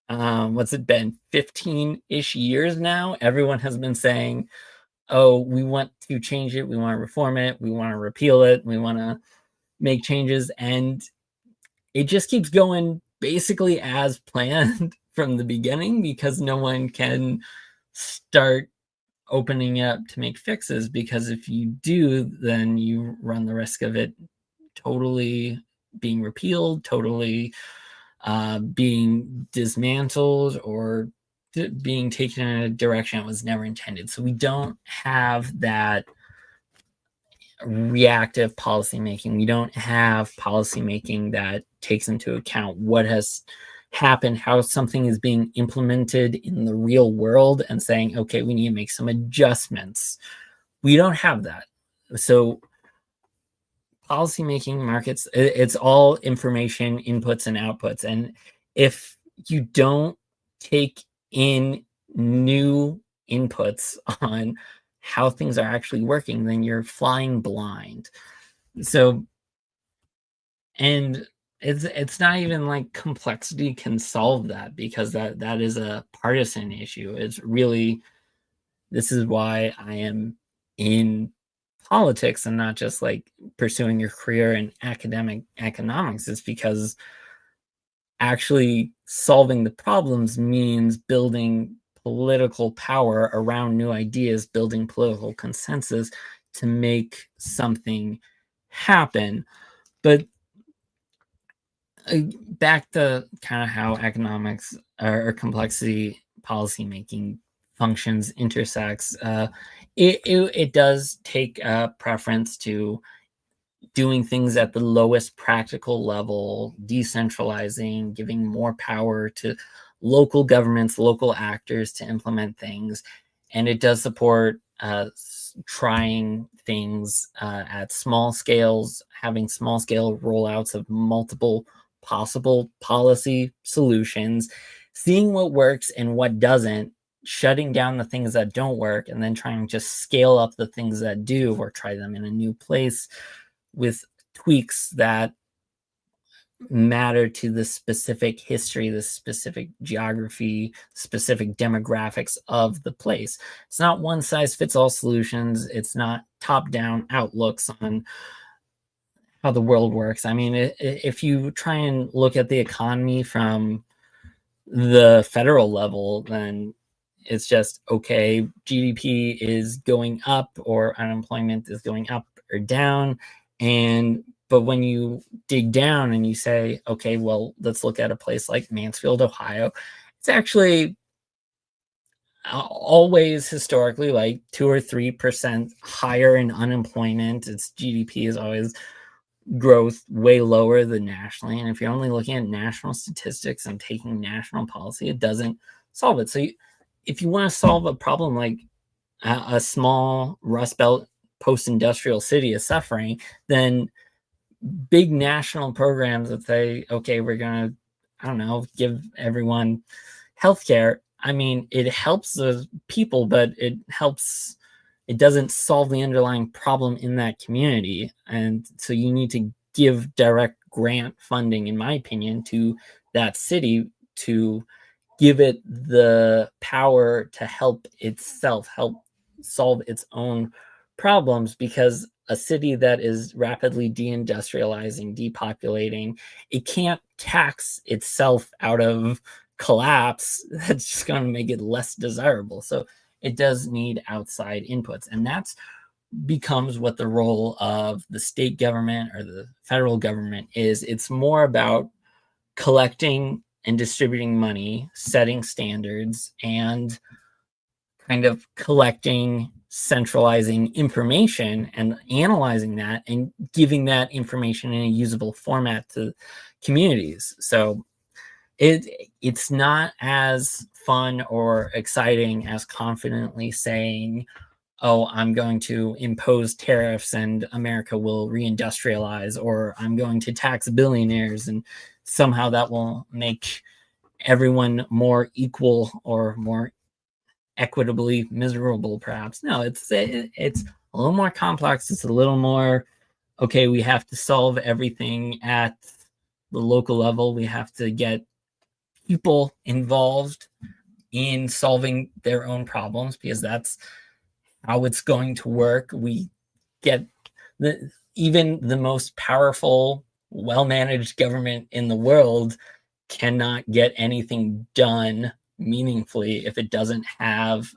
what's it been, 15-ish years now, everyone has been saying, oh, we want to change it. We want to reform it. We want to repeal it. We want to make changes. And it just keeps going basically as planned from the beginning, because no one can start opening up to make fixes, because if you do, then you run the risk of it totally being repealed, totally being dismantled, or being taken in a direction it was never intended. So we don't have that reactive policymaking. We don't have policymaking that takes into account what has happened, how something is being implemented in the real world, and saying, okay, we need to make some adjustments. We don't have that. So policymaking, markets, it's all information, inputs and outputs. And if you don't take in new inputs on how things are actually working, then you're flying blind. So, and it's not even like complexity can solve that, because that is a partisan issue. It's really, this is why I am in politics and not just like pursuing your career in academic economics. Is because actually solving the problems means building political power around new ideas, building political consensus to make something happen. But back to kind of how economics or complexity policymaking functions intersects, it does take a preference to doing things at the lowest practical level, decentralizing, giving more power to local governments, local actors to implement things. And it does support trying things at small scales, having small scale rollouts of multiple possible policy solutions, seeing what works and what doesn't, shutting down the things that don't work, and then trying to just scale up the things that do, or try them in a new place with tweaks that matter to the specific history, the specific geography, specific demographics of the place. It's not one size fits all solutions. It's not top down outlooks on how the world works. I mean, if you try and look at the economy from the federal level, then it's just, okay, GDP is going up or unemployment is going up or down. But when you dig down and you say, okay, well, let's look at a place like Mansfield, Ohio, it's actually always historically like 2 or 3% higher in unemployment. Its GDP is always growth way lower than nationally. And if you're only looking at national statistics and taking national policy, it doesn't solve it. So if you want to solve a problem like a small Rust Belt post-industrial city is suffering, then big national programs that say, okay, we're going to, I don't know, give everyone healthcare. I mean, it helps the people, but it doesn't solve the underlying problem in that community. And so you need to give direct grant funding, in my opinion, to that city to give it the power to help itself, help solve its own problems. Because a city that is rapidly deindustrializing, depopulating, it can't tax itself out of collapse. That's just going to make it less desirable. So it does need outside inputs. And that's becomes what the role of the state government or the federal government is. It's more about collecting and distributing money, setting standards, and kind of collecting, centralizing information and analyzing that and giving that information in a usable format to communities. So it's not as fun or exciting as confidently saying, oh, I'm going to impose tariffs and America will reindustrialize, or I'm going to tax billionaires and somehow that will make everyone more equal or more equitably miserable, perhaps. No, it's a little more complex. It's a little more, okay, we have to solve everything at the local level. We have to get people involved in solving their own problems, because that's how it's going to work. We get even the most powerful, well-managed government in the world cannot get anything done meaningfully if it doesn't have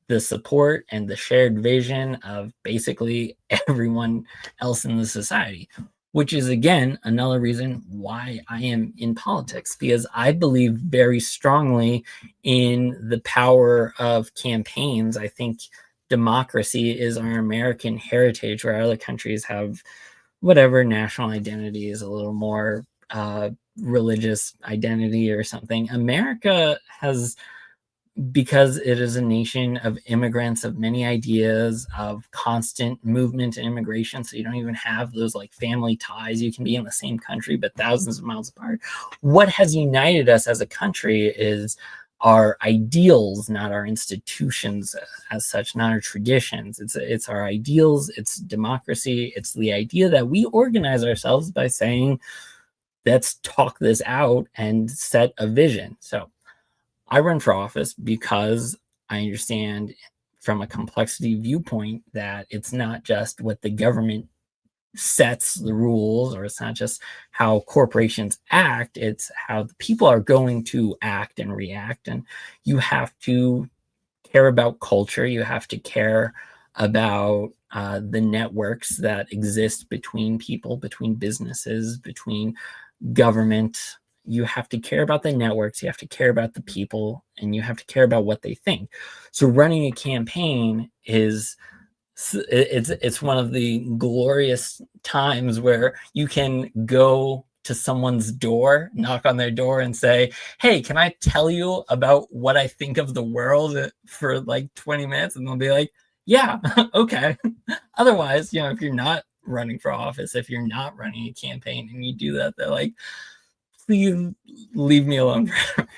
the support and the shared vision of basically everyone else in the society, which is, again, another reason why I am in politics, because I believe very strongly in the power of campaigns. I think democracy is our American heritage, where other countries have whatever national identity is a little more religious identity or something. America has, because it is a nation of immigrants, of many ideas, of constant movement and immigration, so you don't even have those like family ties. You can be in the same country but thousands of miles apart. What has united us as a country is our ideals, not our institutions as such, not our traditions. It's our ideals, it's democracy, it's the idea that we organize ourselves by saying, let's talk this out and set a vision. So I run for office because I understand from a complexity viewpoint that it's not just what the government sets the rules, or it's not just how corporations act, it's how the people are going to act and react. And you have to care about culture, you have to care about the networks that exist between people, between businesses, between government. You have to care about the networks, you have to care about the people, and you have to care about what they think. So running a campaign is, it's one of the glorious times where you can go to someone's door, knock on their door and say, hey, can I tell you about what I think of the world for like 20 minutes? And they'll be like, yeah, okay. Otherwise, if you're not running for office, if you're not running a campaign and you do that, they're like, please leave me alone forever.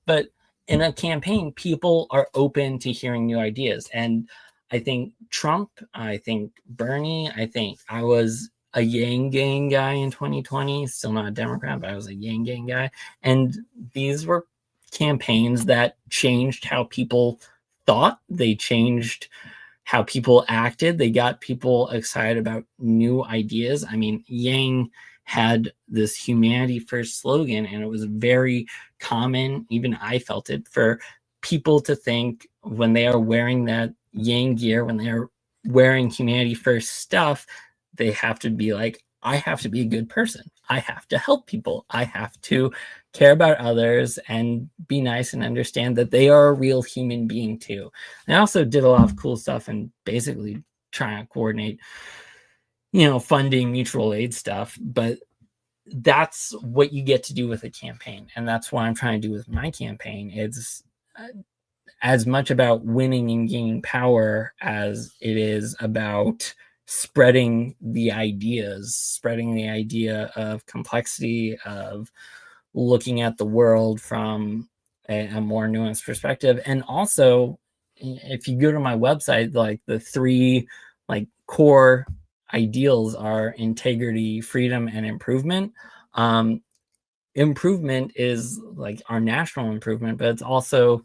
But in a campaign, people are open to hearing new ideas. And I think Trump, I think Bernie, I think I was a Yang Gang guy in 2020, still not a Democrat, but I was a Yang Gang guy. And these were campaigns that changed how people thought. They changed how people acted. They got people excited about new ideas. I mean, Yang had this humanity first slogan, and it was very common, even I felt it, for people to think when they are wearing that Yang gear, when they're wearing humanity first stuff, they have to be like, I have to be a good person. I have to help people. I have to care about others and be nice and understand that they are a real human being too. And I also did a lot of cool stuff and basically trying to coordinate, funding mutual aid stuff. But that's what you get to do with a campaign. And that's what I'm trying to do with my campaign. It's as much about winning and gaining power as it is about spreading the ideas, spreading the idea of complexity, of looking at the world from a more nuanced perspective. And also, if you go to my website, like the three core ideals are integrity, freedom, and improvement. Improvement is like our national improvement, but it's also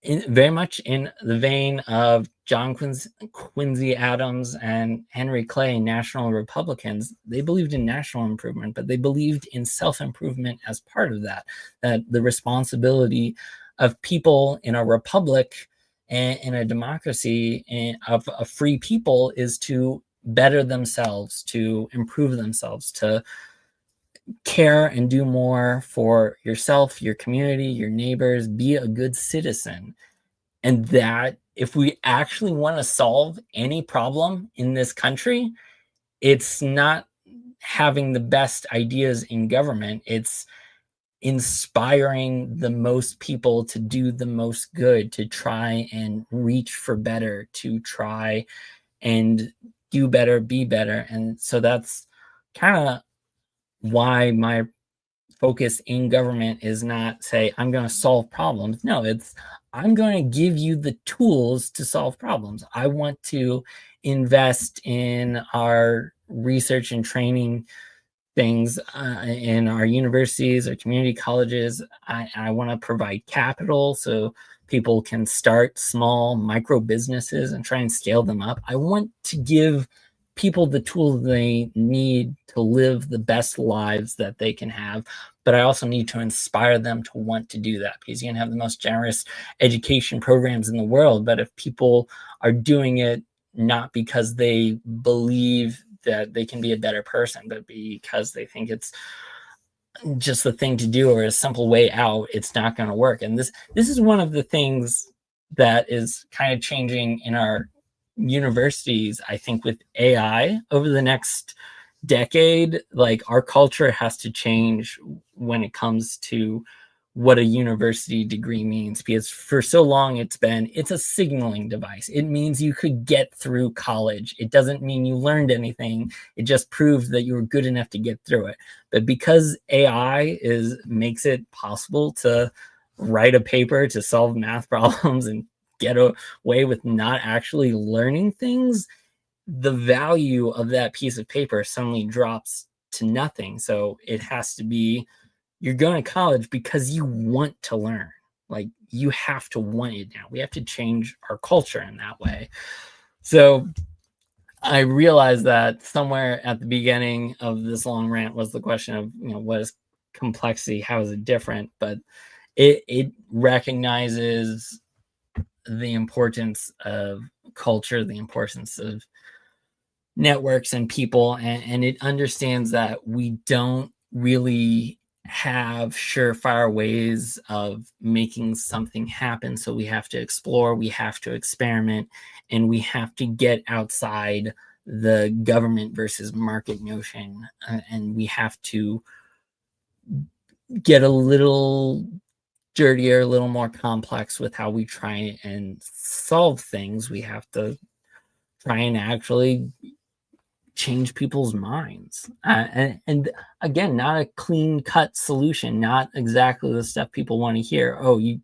very much in the vein of John Quincy Adams and Henry Clay, national Republicans. They believed in national improvement, but they believed in self-improvement as part of that the responsibility of people in a republic and in a democracy and of a free people is to better themselves, to improve themselves, to care and do more for yourself, your community, your neighbors, be a good citizen. And that if we actually want to solve any problem in this country, it's not having the best ideas in government. It's inspiring the most people to do the most good, to try and reach for better, to try and do better, be better. And so that's kind of why my focus in government is not say I'm going to solve problems. No, it's I'm going to give you the tools to solve problems. I want to invest in our research and training things in our universities or community colleges. I want to provide capital so people can start small micro businesses and try and scale them up. I want to give people the tools they need to live the best lives that they can have. But I also need to inspire them to want to do that, because you can have the most generous education programs in the world, but if people are doing it not because they believe that they can be a better person, but because they think it's just the thing to do or a simple way out, it's not going to work. And this is one of the things that is kind of changing in our universities, I think, with AI over the next decade. Like, our culture has to change when it comes to what a university degree means, because for so long it's a signaling device. It means you could get through college. It doesn't mean you learned anything. It just proves that you were good enough to get through it. But because AI makes it possible to write a paper, to solve math problems, and get away with not actually learning things, the value of that piece of paper suddenly drops to nothing. So it has to be, you're going to college because you want to learn. Like, you have to want it now. We have to change our culture in that way. So I realized that somewhere at the beginning of this long rant was the question of, what is complexity? How is it different? But it recognizes the importance of culture, the importance of networks and people, and it understands that we don't really have surefire ways of making something happen. So we have to explore, we have to experiment, and we have to get outside the government versus market notion. And we have to get a little dirtier, a little more complex with how we try and solve things. We have to try and actually change people's minds. And again, not a clean cut solution, not exactly the stuff people want to hear. Oh, you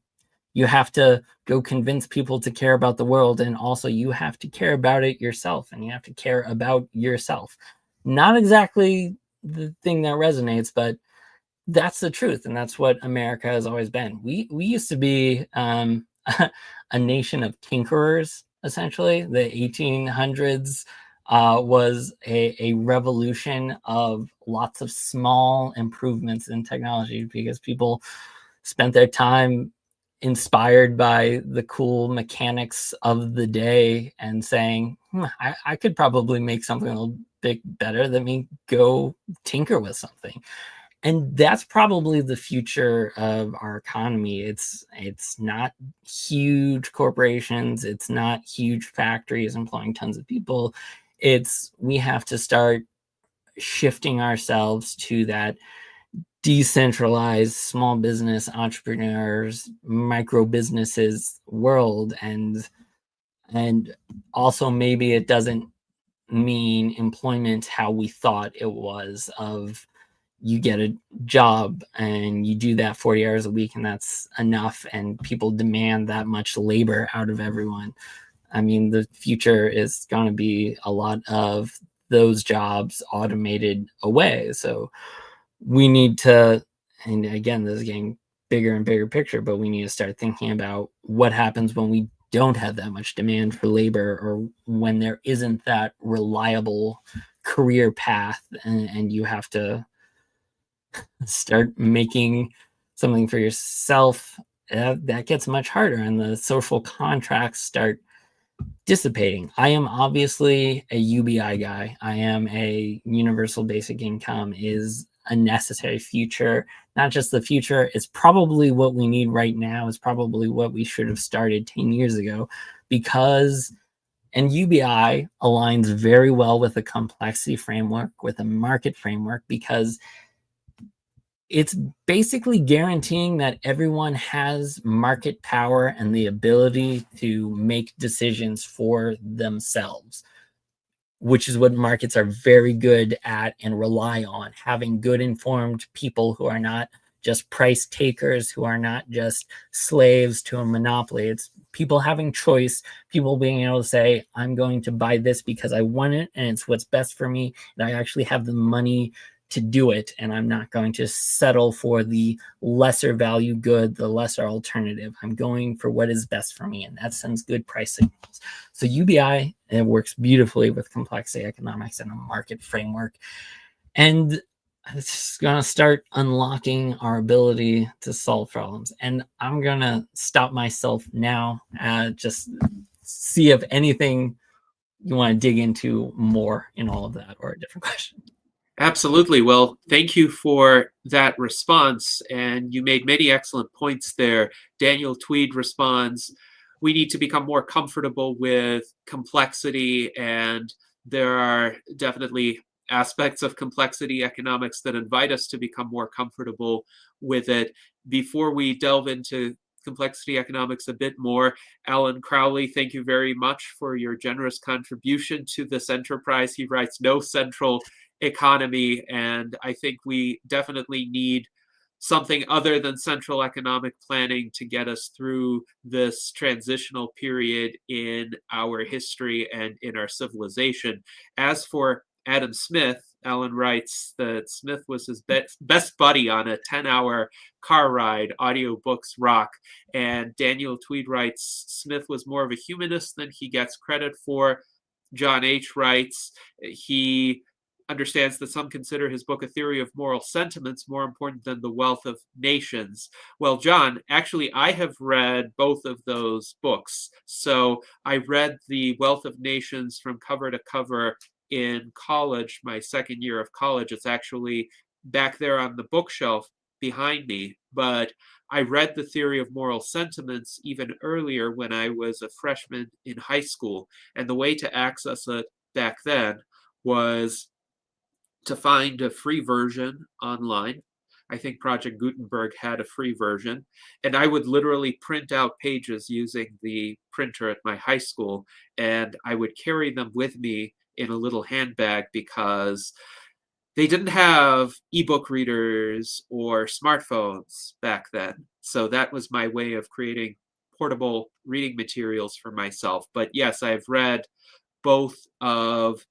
have to go convince people to care about the world, and also you have to care about it yourself, and you have to care about yourself. Not exactly the thing that resonates, but that's the truth, and that's what America has always been. We used to be a nation of tinkerers, essentially. The 1800s was a revolution of lots of small improvements in technology, because people spent their time inspired by the cool mechanics of the day and saying, I could probably make something a little bit better. Let me go tinker with something. And that's probably the future of our economy. It's not huge corporations, it's not huge factories employing tons of people. We have to start shifting ourselves to that decentralized small business entrepreneurs, micro businesses world. And also, maybe it doesn't mean employment how we thought it was, of you get a job and you do that 40 hours a week and that's enough, and people demand that much labor out of everyone. I mean, the future is going to be a lot of those jobs automated away. So we need to, and again, this is getting bigger and bigger picture, but we need to start thinking about what happens when we don't have that much demand for labor, or when there isn't that reliable career path, and you have to start making something for yourself. That gets much harder, and the social contracts start dissipating. I am obviously a UBI guy. I am a universal basic income is a necessary future, not just the future. It's probably what we need right now. It's probably what we should have started 10 years ago, because, and UBI aligns very well with a complexity framework, with a market framework, because It's basically guaranteeing that everyone has market power and the ability to make decisions for themselves, which is what markets are very good at and rely on, having good informed people who are not just price takers, who are not just slaves to a monopoly. It's people having choice, people being able to say, I'm going to buy this because I want it and it's what's best for me, and I actually have the money to do it, and I'm not going to settle for the lesser value good, the lesser alternative. I'm going for what is best for me, and that sends good price signals. So UBI, it works beautifully with complexity economics and a market framework. And it's going to start unlocking our ability to solve problems. And I'm going to stop myself now, just see if anything you want to dig into more in all of that, or a different question. Absolutely. Well, thank you for that response. And you made many excellent points there. Daniel Tweed responds, we need to become more comfortable with complexity, and there are definitely aspects of complexity economics that invite us to become more comfortable with it. Before we delve into complexity economics a bit more, Alan Crowley, thank you very much for your generous contribution to this enterprise. He writes, no central economy, and I think we definitely need something other than central economic planning to get us through this transitional period in our history and in our civilization. As for Adam Smith, Alan writes that Smith was his best buddy on a 10-hour car ride. Audiobooks rock. And Daniel Tweed writes, Smith was more of a humanist than he gets credit for. John H. writes, he understands that some consider his book, A Theory of Moral Sentiments, more important than The Wealth of Nations. Well, John, actually, I have read both of those books. So I read The Wealth of Nations from cover to cover in college, my second year of college. It's actually back there on the bookshelf behind me. But I read The Theory of Moral Sentiments even earlier when I was a freshman in high school. And the way to access it back then was to find a free version online. I think Project Gutenberg had a free version. And I would literally print out pages using the printer at my high school, and I would carry them with me in a little handbag because they didn't have ebook readers or smartphones back then. So that was my way of creating portable reading materials for myself. But yes, I've read both of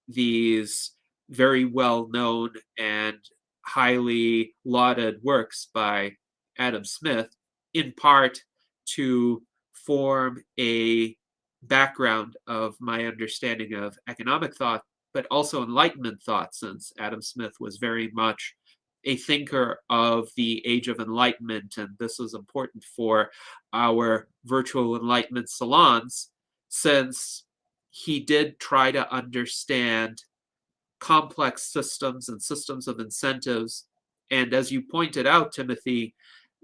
these very well known and highly lauded works by Adam Smith, in part to form a background of my understanding of economic thought, but also Enlightenment thought, since Adam Smith was very much a thinker of the Age of Enlightenment. And this is important for our virtual Enlightenment salons, since he did try to understand complex systems and systems of incentives. And as you pointed out, Timothy,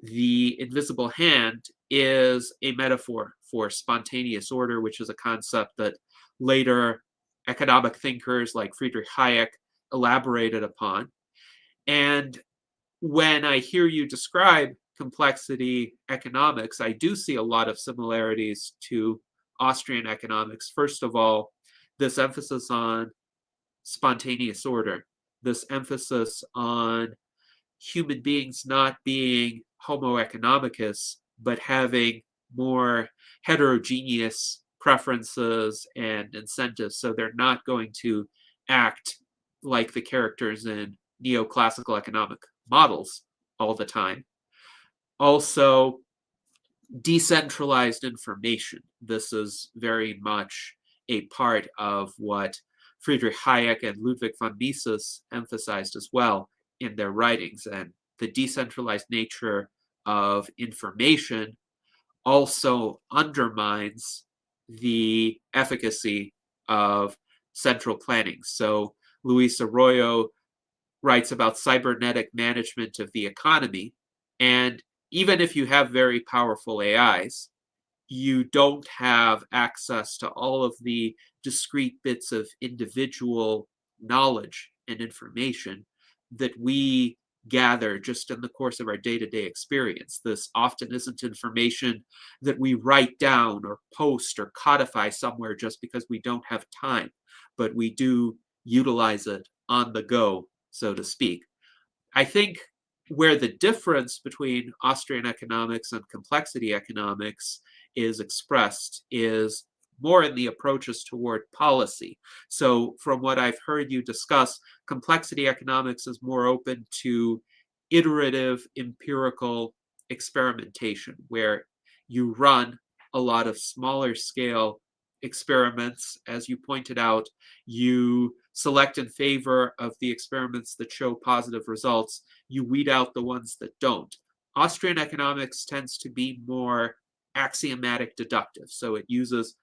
the invisible hand is a metaphor for spontaneous order, which is a concept that later economic thinkers like Friedrich Hayek elaborated upon. And when I hear you describe complexity economics, I do see a lot of similarities to Austrian economics. First of all, this emphasis on spontaneous order, this emphasis on human beings not being Homo economicus, but having more heterogeneous preferences and incentives. So they're not going to act like the characters in neoclassical economic models all the time. Also, decentralized information. This is very much a part of what Friedrich Hayek and Ludwig von Mises emphasized as well in their writings. And the decentralized nature of information also undermines the efficacy of central planning. So Luis Arroyo writes about cybernetic management of the economy. And even if you have very powerful AIs, you don't have access to all of the discrete bits of individual knowledge and information that we gather just in the course of our day-to-day experience. This often isn't information that we write down or post or codify somewhere just because we don't have time, but we do utilize it on the go, so to speak. I think where the difference between Austrian economics and complexity economics is expressed is more in the approaches toward policy. So from what I've heard you discuss, complexity economics is more open to iterative empirical experimentation, where you run a lot of smaller scale experiments. As you pointed out, you select in favor of the experiments that show positive results. You weed out the ones that don't. Austrian economics tends to be more axiomatic deductive. So it uses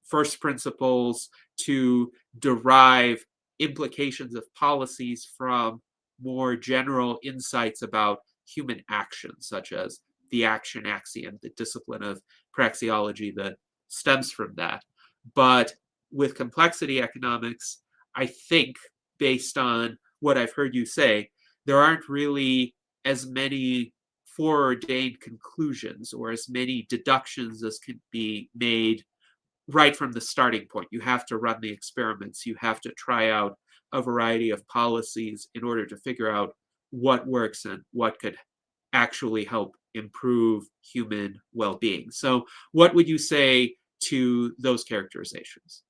first principles to derive implications of policies from more general insights about human action, such as the action axiom, the discipline of praxeology that stems from that. But with complexity economics, I think, based on what I've heard you say, there aren't really as many foreordained conclusions or as many deductions as can be made right from the starting point. You have to run the experiments. You have to try out a variety of policies in order to figure out what works and what could actually help improve human well-being. So what would you say to those characterizations?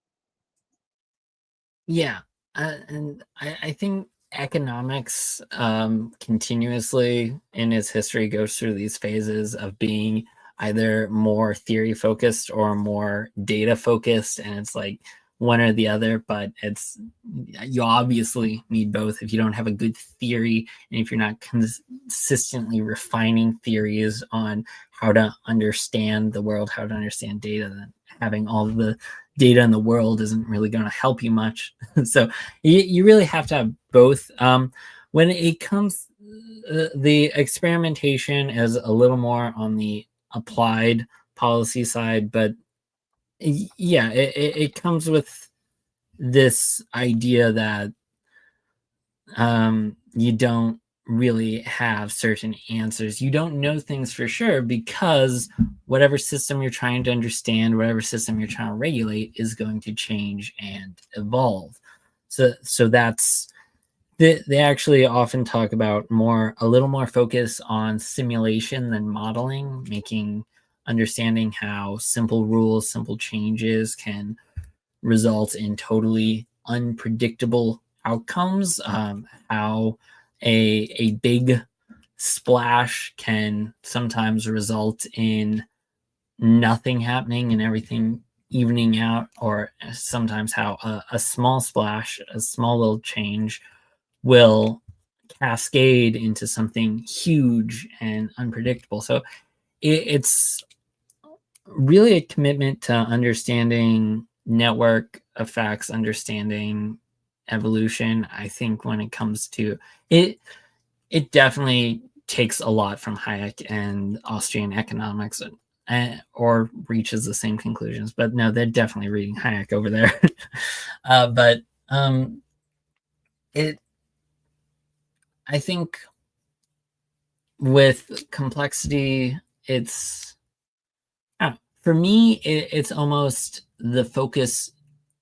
Yeah, and I think economics continuously in its history goes through these phases of being either more theory focused or more data focused, and it's like one or the other. But it's, you obviously need both. If you don't have a good theory, and if you're not consistently refining theories on how to understand the world, how to understand data, then having all the data in the world isn't really going to help you much. So you really have to have both. When it comes, the experimentation is a little more on the applied policy side, but yeah, it comes with this idea that you don't really have certain answers. You don't know things for sure because whatever system you're trying to understand, whatever system you're trying to regulate is going to change and evolve. So that's, they actually often talk about a little more focus on simulation than modeling, understanding how simple rules, simple changes can result in totally unpredictable outcomes. How a big splash can sometimes result in nothing happening and everything evening out, or sometimes how a small splash, a small little change, will cascade into something huge and unpredictable. So it's really a commitment to understanding network effects, understanding evolution. I think when it comes to it, it definitely takes a lot from Hayek and Austrian economics, or reaches the same conclusions. But no, they're definitely reading Hayek over there. But it, I think with complexity, it's, for me, it's almost the focus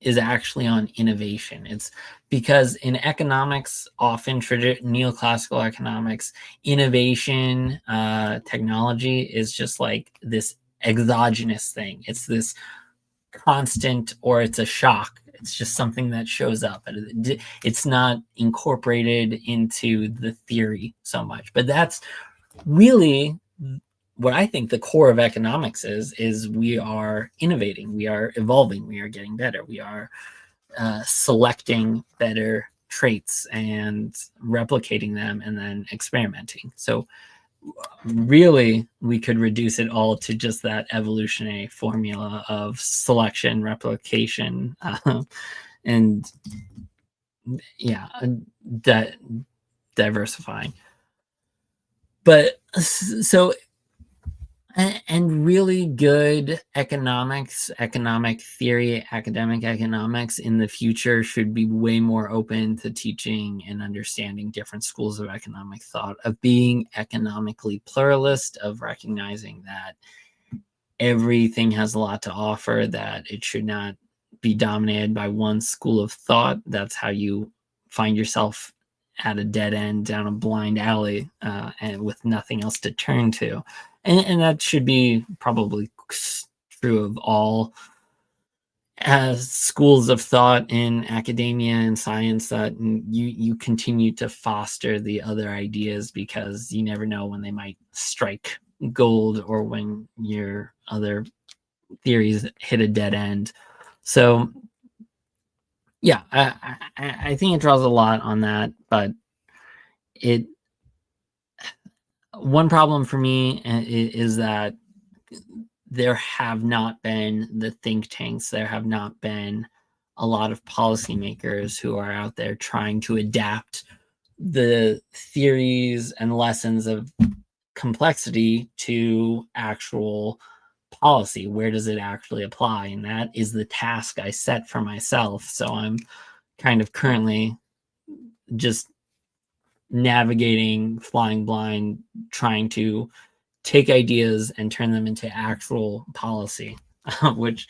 is actually on innovation. It's because in economics, often neoclassical economics, innovation, technology is just like this exogenous thing. It's this constant, or it's a shock. It's just something that shows up. It's not incorporated into the theory so much. But that's really what I think the core of economics is we are innovating, we are evolving, we are getting better, we are selecting better traits and replicating them and then experimenting. So really, we could reduce it all to just that evolutionary formula of selection, replication, and yeah, that diversifying. But so And really good economics, economic theory, academic economics in the future should be way more open to teaching and understanding different schools of economic thought, of being economically pluralist, of recognizing that everything has a lot to offer, that it should not be dominated by one school of thought. That's how you find yourself at a dead end down a blind alley and with nothing else to turn to. And that should be probably true of all schools of thought in academia and science, that you continue to foster the other ideas, because you never know when they might strike gold or when your other theories hit a dead end. So yeah, I think it draws a lot on that, but it one problem for me is that there have not been the think tanks, there have not been a lot of policymakers who are out there trying to adapt the theories and lessons of complexity to actual policy. Where does it actually apply? And that is the task I set for myself. So I'm kind of currently just navigating, flying blind, trying to take ideas and turn them into actual policy, which,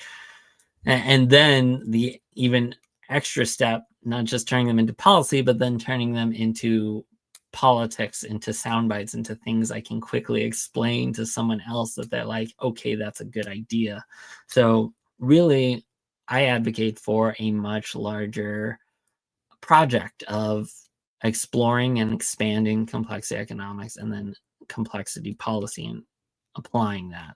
and then the even extra step, not just turning them into policy, but then turning them into politics, into sound bites, into things I can quickly explain to someone else that they're like, okay, that's a good idea. So really, I advocate for a much larger project of exploring and expanding complexity economics and then complexity policy and applying that.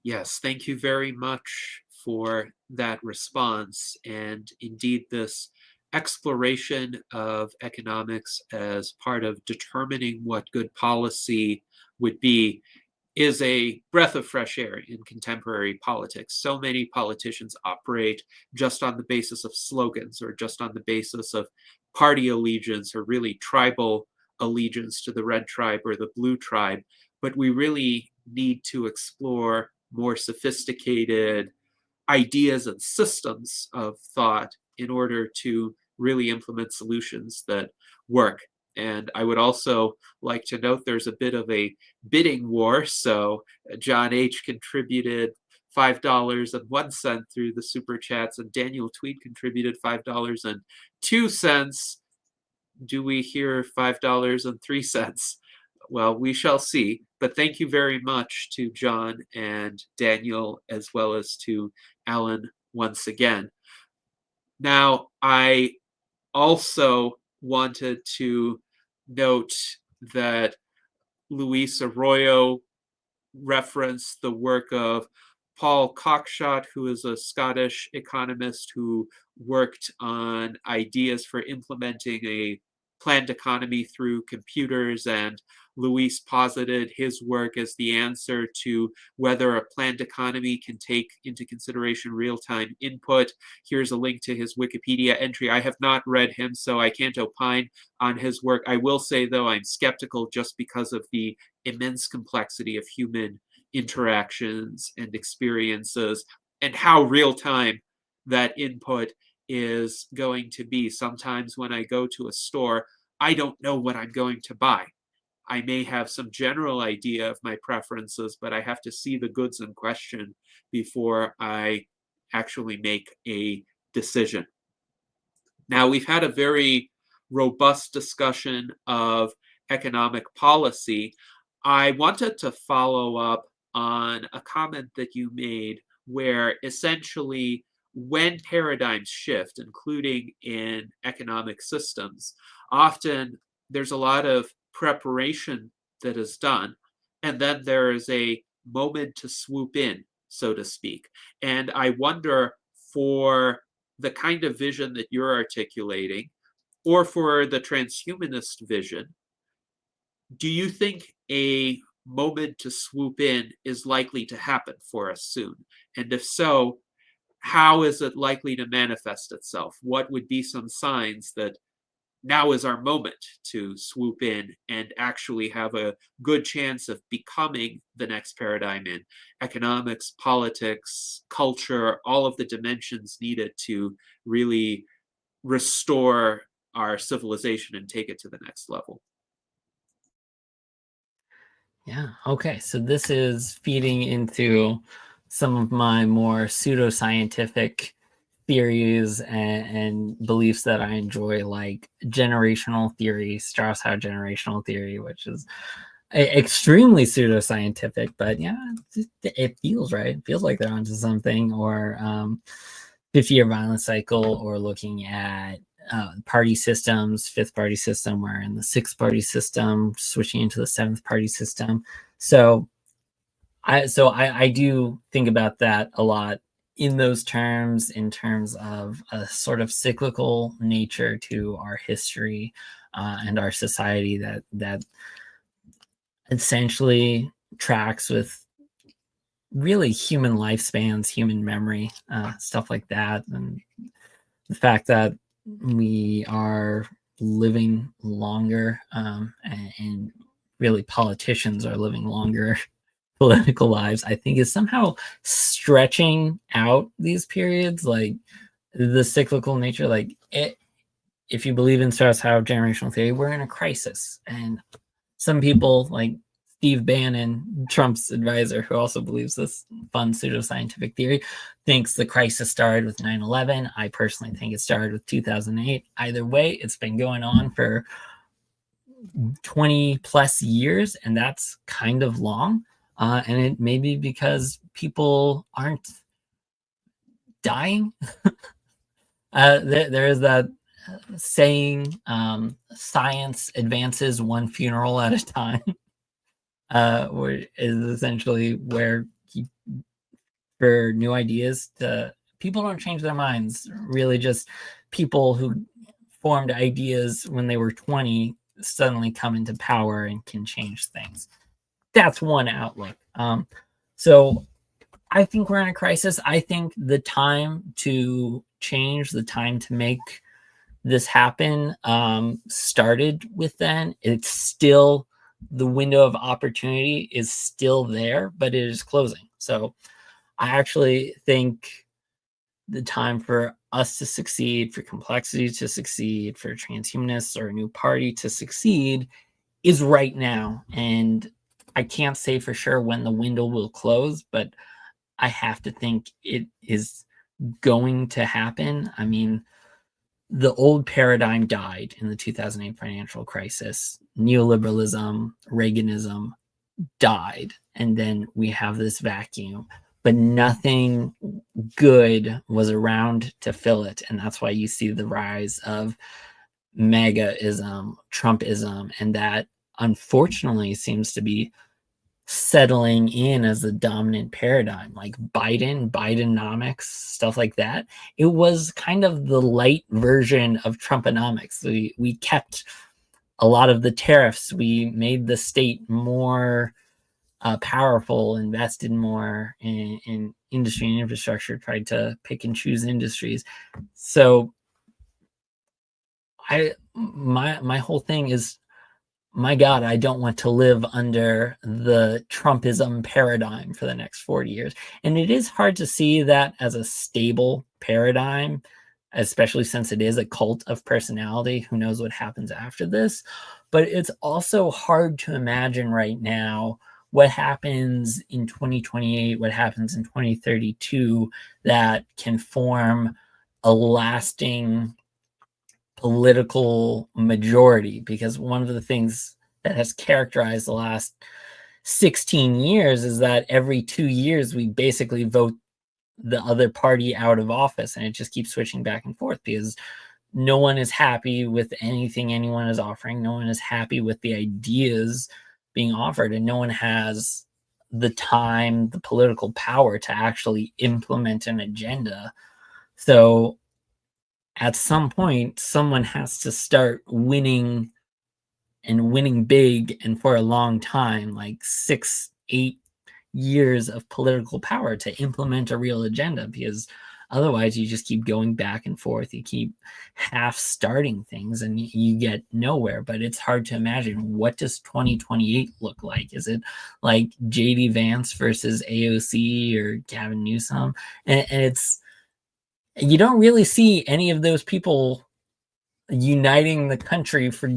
Yes, thank you very much for that response. And indeed, this exploration of economics as part of determining what good policy would be is a breath of fresh air in contemporary politics. So many politicians operate just on the basis of slogans, or just on the basis of party allegiance, or really tribal allegiance to the red tribe or the blue tribe. But we really need to explore more sophisticated ideas and systems of thought in order to really implement solutions that work. And I would also like to note there's a bit of a bidding war. So John H. contributed $5.01 through the super chats, and Daniel Tweed contributed $5.02. Do we hear $5.03? Well, we shall see. But thank you very much to John and Daniel, as well as to Alan once again. Now, I also wanted to note that Luis Arroyo referenced the work of Paul Cockshott, who is a Scottish economist who worked on ideas for implementing a planned economy through computers, and Luis posited his work as the answer to whether a planned economy can take into consideration real-time input. Here's a link to his Wikipedia entry. I have not read him, so I can't opine on his work. I will say, though, I'm skeptical just because of the immense complexity of human interactions and experiences, and how real-time that input is going to be. Sometimes when I go to a store, I don't know what I'm going to buy. I may have some general idea of my preferences, but I have to see the goods in question before I actually make a decision. Now, we've had a very robust discussion of economic policy. I wanted to follow up on a comment that you made, where essentially when paradigms shift, including in economic systems, often there's a lot of preparation that is done, and then there is a moment to swoop in, so to speak. And I wonder, for the kind of vision that you're articulating, or for the transhumanist vision, do you think a moment to swoop in is likely to happen for us soon? And if so, how is it likely to manifest itself? What would be some signs that now is our moment to swoop in and actually have a good chance of becoming the next paradigm in economics, politics, culture, all of the dimensions needed to really restore our civilization and take it to the next level. Yeah. Okay. So this is feeding into some of my more pseudoscientific theories and beliefs that I enjoy, like generational theory, Strauss-Howe generational theory, which is extremely pseudoscientific, but yeah, it feels right. It feels like they're onto something. Or 50-year violence cycle, or looking at party systems, fifth party system, we're in the sixth party system, switching into the seventh party system. So I do think about that a lot in those terms, in terms of a sort of cyclical nature to our history and our society that essentially tracks with really human lifespans, human memory, stuff like that. And the fact that we are living longer, and really politicians are living longer political lives, I think is somehow stretching out these periods, like the cyclical nature. Like if you believe in Strauss-Howe generational theory, we're in a crisis. And some people, like Steve Bannon, Trump's advisor, who also believes this fun pseudoscientific theory, thinks the crisis started with 9/11. I personally think it started with 2008. Either way, it's been going on for 20 plus years, and that's kind of long. And it may be because people aren't dying. There is that saying, science advances one funeral at a time. Where is essentially where for new ideas, people don't change their minds. Really, just people who formed ideas when they were 20 suddenly come into power and can change things. That's one outlook. So I think we're in a crisis. I think the time to change, the time to make this happen, started with then. It's still, the window of opportunity is still there, but it is closing. So I actually think the time for us to succeed, for complexity to succeed, for transhumanists or a new party to succeed is right now. And I can't say for sure when the window will close, but I have to think it is going to happen. I mean, the old paradigm died in the 2008 financial crisis. Neoliberalism, Reaganism died. And then we have this vacuum, but nothing good was around to fill it. And that's why you see the rise of MAGAism, Trumpism, and that unfortunately seems to be settling in as the dominant paradigm, like Bidenomics, stuff like that. It was kind of the light version of Trumponomics. We kept a lot of the tariffs. We made the state more powerful, invested more in industry and infrastructure, tried to pick and choose industries. So my whole thing is, my God, I don't want to live under the Trumpism paradigm for the next 40 years. And it is hard to see that as a stable paradigm, especially since it is a cult of personality. Who knows what happens after this? But it's also hard to imagine right now what happens in 2028, what happens in 2032 that can form a lasting political majority. Because one of the things that has characterized the last 16 years is that every 2 years we basically vote the other party out of office, and it just keeps switching back and forth because no one is happy with anything anyone is offering. No one is happy with the ideas being offered, and no one has the time, the political power to actually implement an agenda. So at some point, someone has to start winning, and winning big, and for a long time, like 6, 8 years of political power to implement a real agenda. Because Otherwise, you just keep going back and forth. You keep half starting things and you get nowhere. But it's hard to imagine, what does 2028 look like? Is it like JD Vance versus AOC or Gavin Newsom? And it's, you don't really see any of those people uniting the country for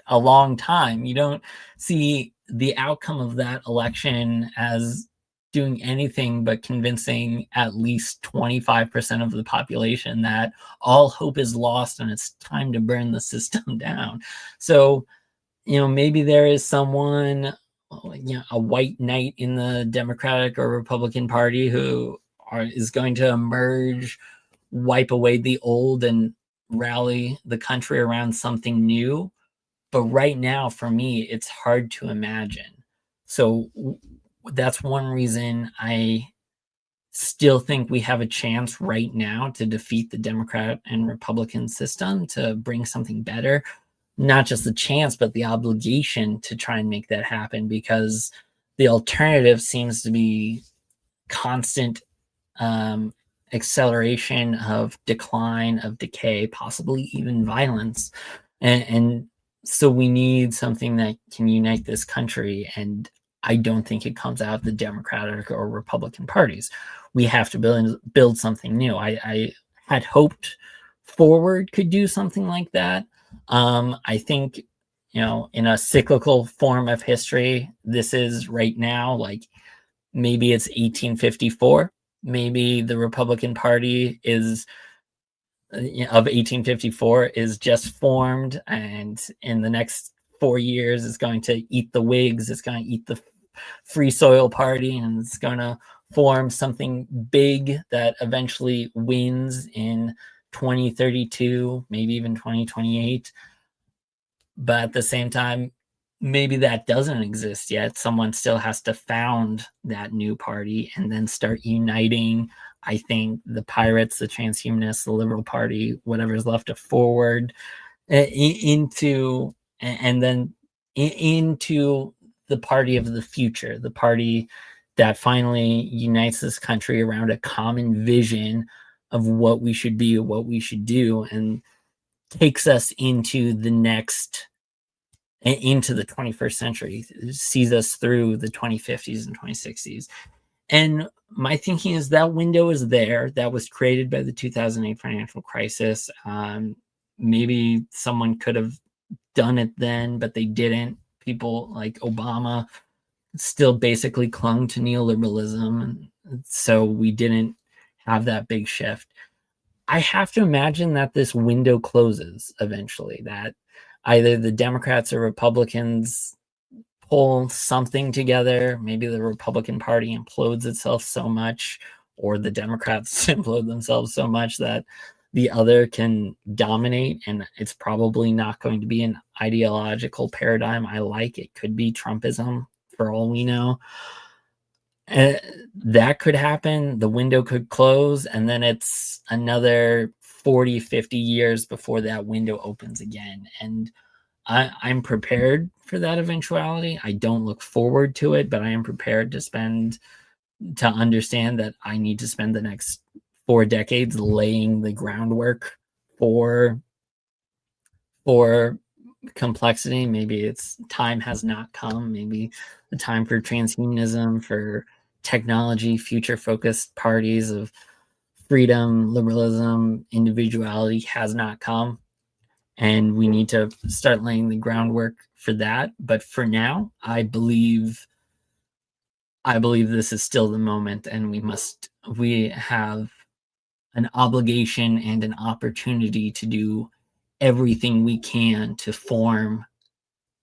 a long time. You don't see the outcome of that election as doing anything but convincing at least 25% of the population that all hope is lost and it's time to burn the system down. So, maybe there is someone, a white knight in the Democratic or Republican Party who is going to emerge, wipe away the old, and rally the country around something new. But right now, for me, it's hard to imagine. So that's one reason I still think we have a chance right now to defeat the Democrat and Republican system, to bring something better. Not just the chance, but the obligation to try and make that happen, because the alternative seems to be constant acceleration of decline, of decay, possibly even violence. And so we need something that can unite this country. And I don't think it comes out of the Democratic or Republican parties. We have to build something new. I had hoped Forward could do something like that. I think, in a cyclical form of history, this is right now, like, maybe it's 1854. Maybe the Republican Party is of 1854 is just formed, and in the next 4 years it's going to eat the Whigs, it's going to eat the Free Soil Party, and it's going to form something big that eventually wins in 2032, maybe even 2028. But at the same time, maybe that doesn't exist yet. Someone still has to found that new party and then start uniting, I think, the Pirates, the Transhumanists, the Liberal Party, whatever's left of Forward, into the party of the future, the party that finally unites this country around a common vision of what we should be, what we should do, and takes us into the 21st century, sees us through the 2050s and 2060s. And my thinking is that window is there. That was created by the 2008 financial crisis. Maybe someone could have done it then, but they didn't. People like Obama still basically clung to neoliberalism, and so we didn't have that big shift. I have to imagine that this window closes eventually, that either the Democrats or Republicans pull something together. Maybe the Republican Party implodes itself so much, or the Democrats implode themselves so much that the other can dominate. And it's probably not going to be an ideological paradigm I like. It could be Trumpism, for all we know. That could happen. The window could close, and then it's another 40, 50 years before that window opens again. And I'm prepared for that eventuality. I don't look forward to it, but I am prepared to understand that I need to spend the next 4 decades laying the groundwork for complexity. Maybe it's time has not come. Maybe the time for transhumanism, for technology, future-focused parties of freedom, liberalism, individuality has not come. And we need to start laying the groundwork for that. But for now, I believe this is still the moment, and we have an obligation and an opportunity to do everything we can to form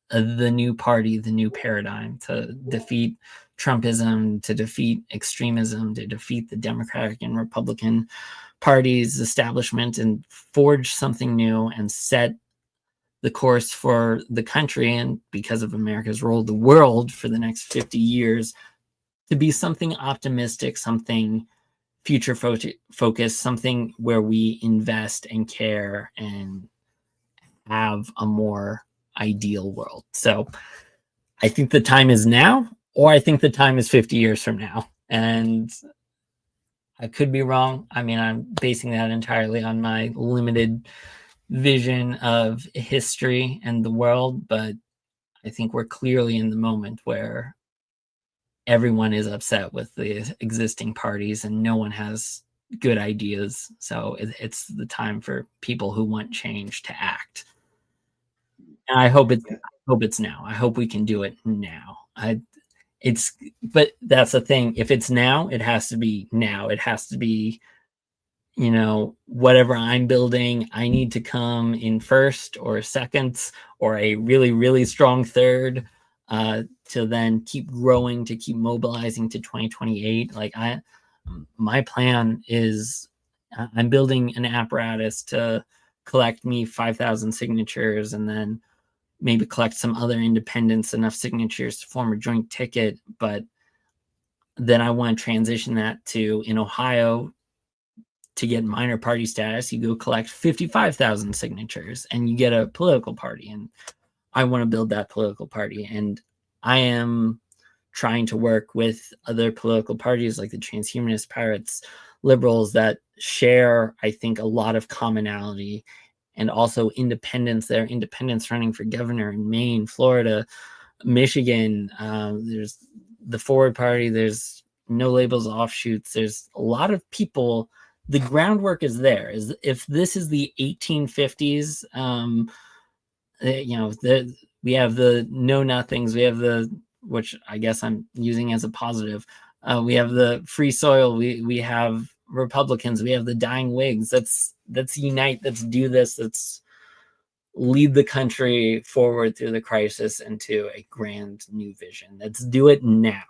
the new party, the new paradigm, to defeat Trumpism, to defeat extremism, to defeat the Democratic and Republican parties' establishment, and forge something new and set the course for the country, and because of America's role, the world, for the next 50 years, to be something optimistic, something future focused, something where we invest and care and have a more ideal world. So I think the time is now, or I think the time is 50 years from now. And I could be wrong. I mean, I'm basing that entirely on my limited vision of history and the world, but I think we're clearly in the moment where everyone is upset with the existing parties and no one has good ideas. So it's the time for people who want change to act. And I hope it's now. I hope we can do it now. But that's the thing. If it's now, it has to be now. It has to be, whatever I'm building, I need to come in first or second or a really, really strong third, to then keep growing, to keep mobilizing to 2028. My plan is I'm building an apparatus to collect me 5,000 signatures and then maybe collect some other independents enough signatures to form a joint ticket. But then I want to transition that to, in Ohio, to get minor party status, you go collect 55,000 signatures and you get a political party. And I want to build that political party. And I am trying to work with other political parties like the Transhumanist Pirates, liberals that share, I think, a lot of commonality, and also independents. There are independents running for governor in Maine, Florida, Michigan. There's the Forward Party. There's No Labels offshoots. There's a lot of people. The groundwork is there. If this is the 1850s, we have the Know Nothings. We have which I guess I'm using as a positive. We have the Free Soil. We have Republicans. We have the Dying Whigs. Let's unite. Let's do this. Let's lead the country forward through the crisis into a grand new vision. Let's do it now.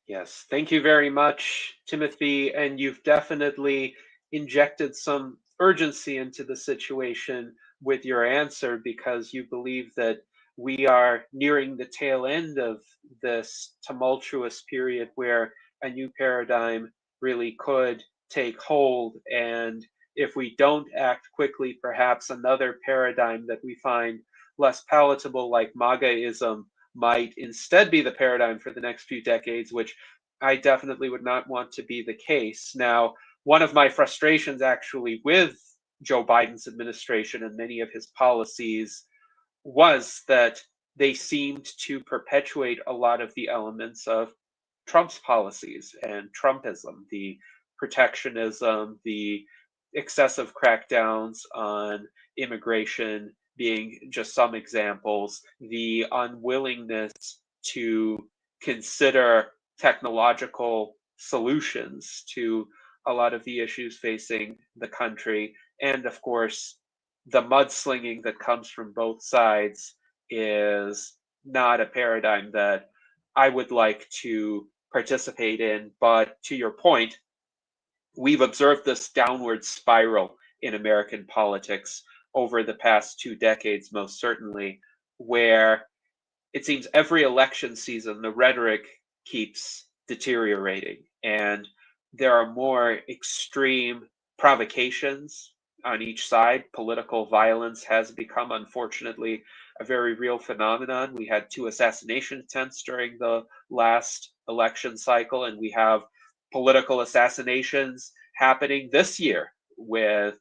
Yes, thank you very much, Timothy. And you've definitely injected some urgency into the situation with your answer, because you believe that we are nearing the tail end of this tumultuous period where a new paradigm really could take hold. And if we don't act quickly, perhaps another paradigm that we find less palatable, like MAGAism, might instead be the paradigm for the next few decades, which I definitely would not want to be the case. Now, one of my frustrations actually with Joe Biden's administration and many of his policies was that they seemed to perpetuate a lot of the elements of Trump's policies and Trumpism, the protectionism, the excessive crackdowns on immigration being just some examples, the unwillingness to consider technological solutions to a lot of the issues facing the country. And of course, the mudslinging that comes from both sides is not a paradigm that I would like to participate in. But to your point, we've observed this downward spiral in American politics over the past 2 decades, most certainly, where it seems every election season the rhetoric keeps deteriorating and there are more extreme provocations on each side. Political violence has become, unfortunately, a very real phenomenon. We had 2 assassination attempts during the last election cycle, and we have political assassinations happening this year, with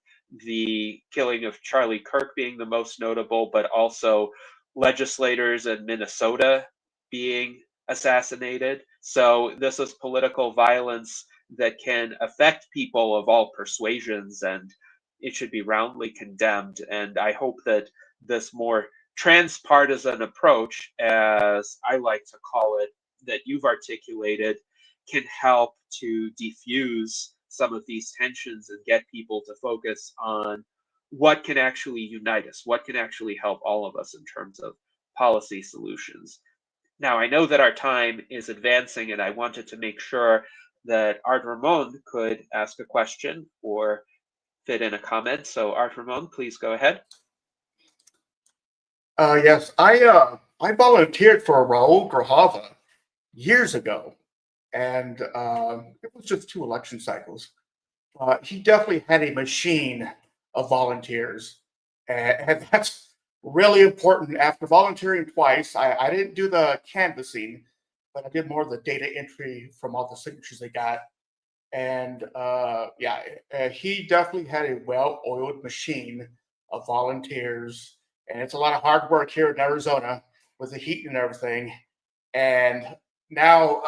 the killing of Charlie Kirk being the most notable, but also legislators in Minnesota being assassinated. So this is political violence that can affect people of all persuasions, and it should be roundly condemned. And I hope that this more transpartisan approach, as I like to call it, that you've articulated, can help to diffuse some of these tensions and get people to focus on what can actually unite us, what can actually help all of us in terms of policy solutions. Now, I know that our time is advancing, and I wanted to make sure that Art Ramon could ask a question or fit in a comment. So, Art Ramon, please go ahead. Yes, I volunteered for Raul Grijalva years ago, and it was just 2 election cycles. He definitely had a machine of volunteers, and that's really important. After volunteering twice, I didn't do the canvassing, but I did more of the data entry from all the signatures they got. And he definitely had a well-oiled machine of volunteers, and it's a lot of hard work here in Arizona with the heat and everything. And now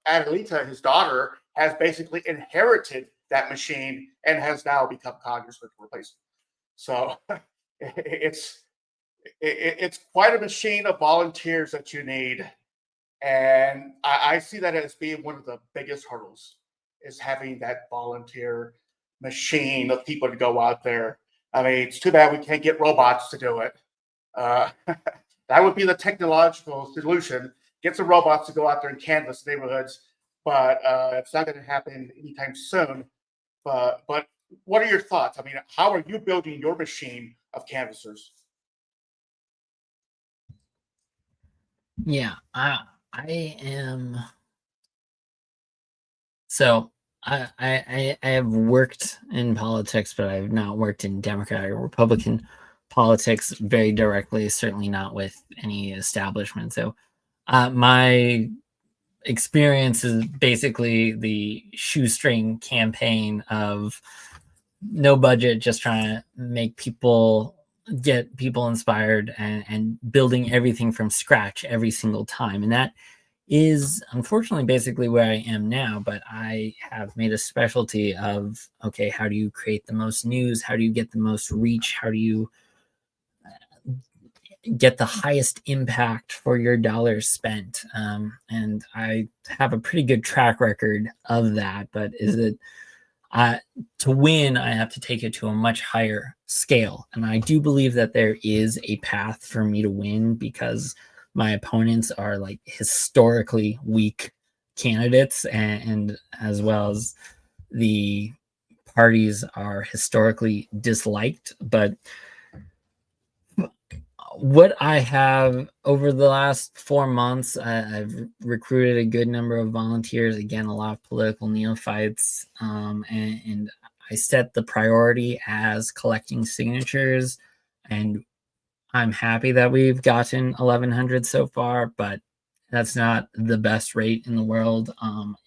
Adelita, his daughter, has basically inherited that machine and has now become congressman to replace him. So it's it's quite a machine of volunteers that you need, and I see that as being one of the biggest hurdles is having that volunteer machine of people to go out there. I mean, it's too bad we can't get robots to do it. Uh, that would be the technological solution. Get some robots to go out there and canvass neighborhoods, but it's not going to happen anytime soon. But what are your thoughts? I mean, how are you building your machine of canvassers? Yeah, I am. So I have worked in politics, but I have not worked in Democratic or Republican politics very directly. Certainly not with any establishment. So my experience is basically the shoestring campaign of no budget, just trying to get people inspired and building everything from scratch every single time. And that is unfortunately basically where I am now, but I have made a specialty of, okay, how do you create the most news? How do you get the most reach? How do you get the highest impact for your dollars spent? And I have a pretty good track record of that, but is it to win, I have to take it to a much higher scale. And I do believe that there is a path for me to win because my opponents are like historically weak candidates, and as well as the parties are historically disliked. But what I have over the last 4 months, I've recruited a good number of volunteers, again, a lot of political neophytes, and I set the priority as collecting signatures, and I'm happy that we've gotten 1,100 so far, but that's not the best rate in the world,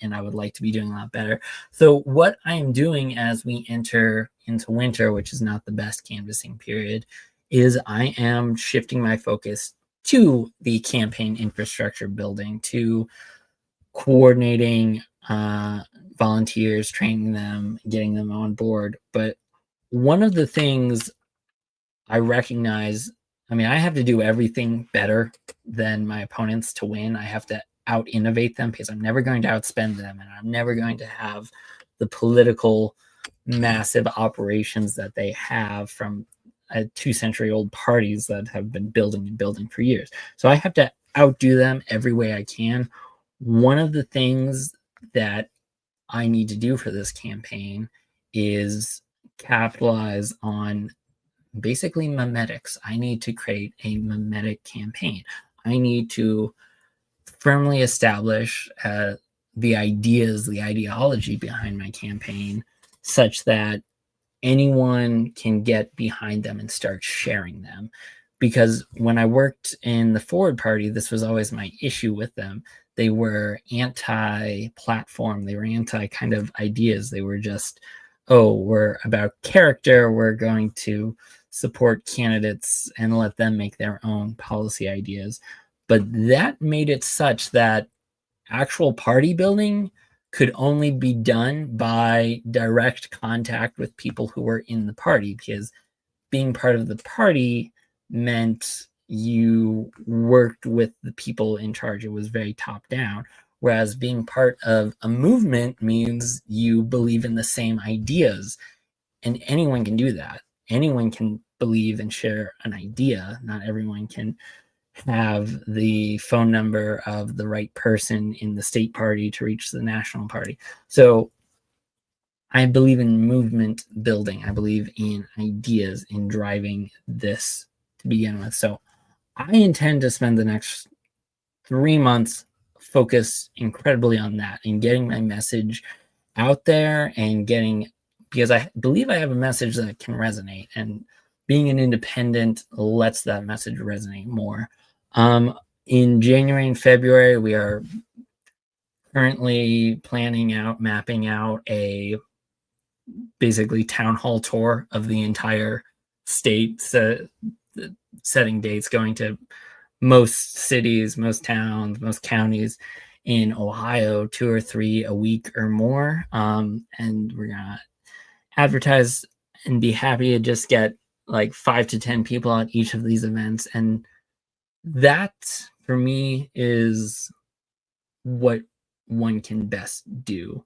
and I would like to be doing a lot better. So what I am doing as we enter into winter, which is not the best canvassing period, is I am shifting my focus to the campaign infrastructure building, to coordinating volunteers, training them, getting them on board. But one of the things I recognize, I mean, I have to do everything better than my opponents to win. I have to out innovate them because I'm never going to outspend them, and I'm never going to have the political massive operations that they have from 2-century-old parties that have been building and building for years. So I have to outdo them every way I can. One of the things that I need to do for this campaign is capitalize on basically memetics. I need to create a memetic campaign. I need to firmly establish the ideas, the ideology behind my campaign such that anyone can get behind them and start sharing them. Because when I worked in the Forward Party, this was always my issue with them. They were anti-platform. They were anti kind of ideas. They were just, oh, we're about character. We're going to support candidates and let them make their own policy ideas. But that made it such that actual party building could only be done by direct contact with people who were in the party, because being part of the party meant you worked with the people in charge. It was very top down. Whereas being part of a movement means you believe in the same ideas, and anyone can do that. Anyone can believe and share an idea. Not everyone can have the phone number of the right person in the state party to reach the national party. So I believe in movement building. I believe in ideas, in driving this to begin with. So I intend to spend the next 3 months focused incredibly on that and getting my message out there and getting, because I believe I have a message that can resonate, and being an independent lets that message resonate more. In January and February, we are currently mapping out a basically town hall tour of the entire state, setting dates, going to most cities, most towns, most counties in Ohio, 2 or 3 a week or more. And we're gonna advertise and be happy to just get like 5 to 10 people at each of these events. And that for me is what one can best do.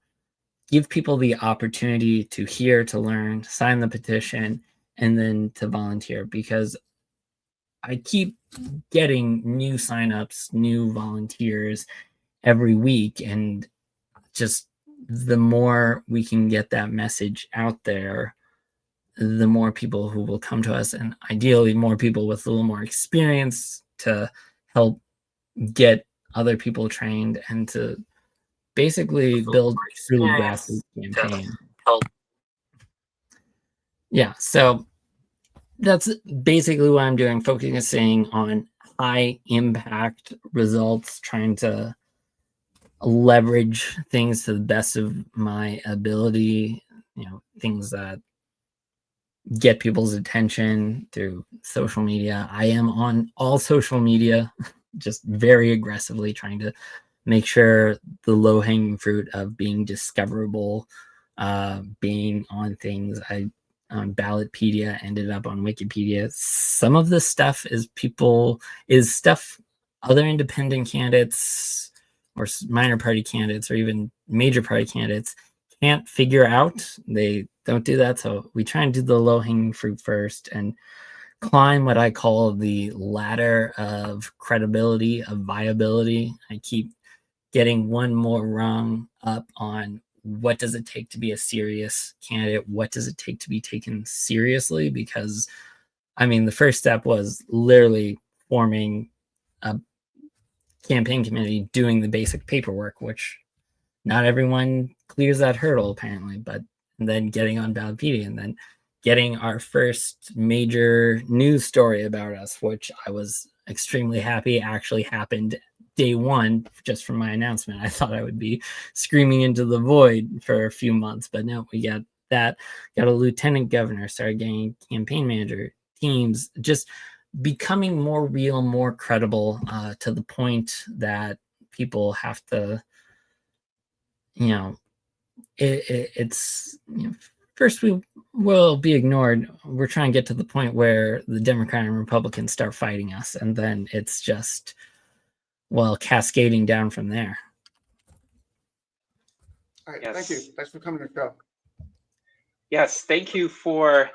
Give people the opportunity to hear, to learn, sign the petition, and then to volunteer, because I keep getting new signups, new volunteers every week. And just the more we can get that message out there, the more people who will come to us, and ideally more people with a little more experience to help get other people trained and to basically build a truly grassroots campaign. Yeah, so that's basically what I'm doing, focusing on high impact results, trying to leverage things to the best of my ability, things that get people's attention through social media. I am on all social media, just very aggressively trying to make sure the low-hanging fruit of being discoverable, being on things. I on Ballotpedia ended up on Wikipedia. Some of this stuff is stuff other independent candidates or minor party candidates or even major party candidates can't figure out. They don't do that. So we try and do the low-hanging fruit first and climb what I call the ladder of credibility, of viability. I keep getting one more rung up on what does it take to be a serious candidate? What does it take to be taken seriously? Because, I mean, the first step was literally forming a campaign committee, doing the basic paperwork, which not everyone clears that hurdle, apparently. But then getting on Ballotpedia and then getting our first major news story about us, which I was extremely happy actually happened day one, just from my announcement. I thought I would be screaming into the void for a few months, but no, we got that, got a lieutenant governor, started getting campaign manager teams, just becoming more real, more credible, to the point that people have to, it's, first we will be ignored. We're trying to get to the point where the Democrat and Republicans start fighting us, and then it's just, well, cascading down from there. All right, Yes. thank you. Thanks for coming to the show. Yes, thank you for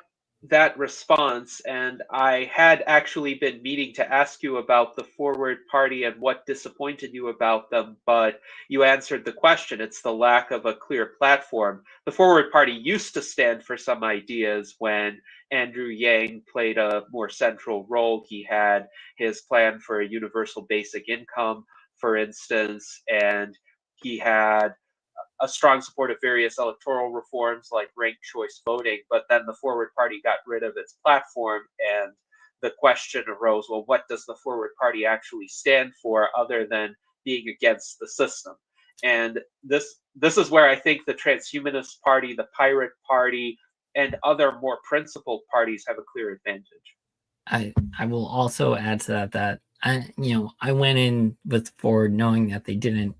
that response. And I had actually been meaning to ask you about the Forward Party and what disappointed you about them, but you answered the question. It's the lack of a clear platform. The Forward Party used to stand for some ideas when Andrew Yang played a more central role. He had his plan for a universal basic income, for instance, and he had a strong support of various electoral reforms like ranked choice voting, but then the Forward Party got rid of its platform, and the question arose, well, what does the Forward Party actually stand for other than being against the system? And this is where I think the Transhumanist Party, the Pirate Party, and other more principled parties have a clear advantage. I will also add to that I went in with Ford knowing that they didn't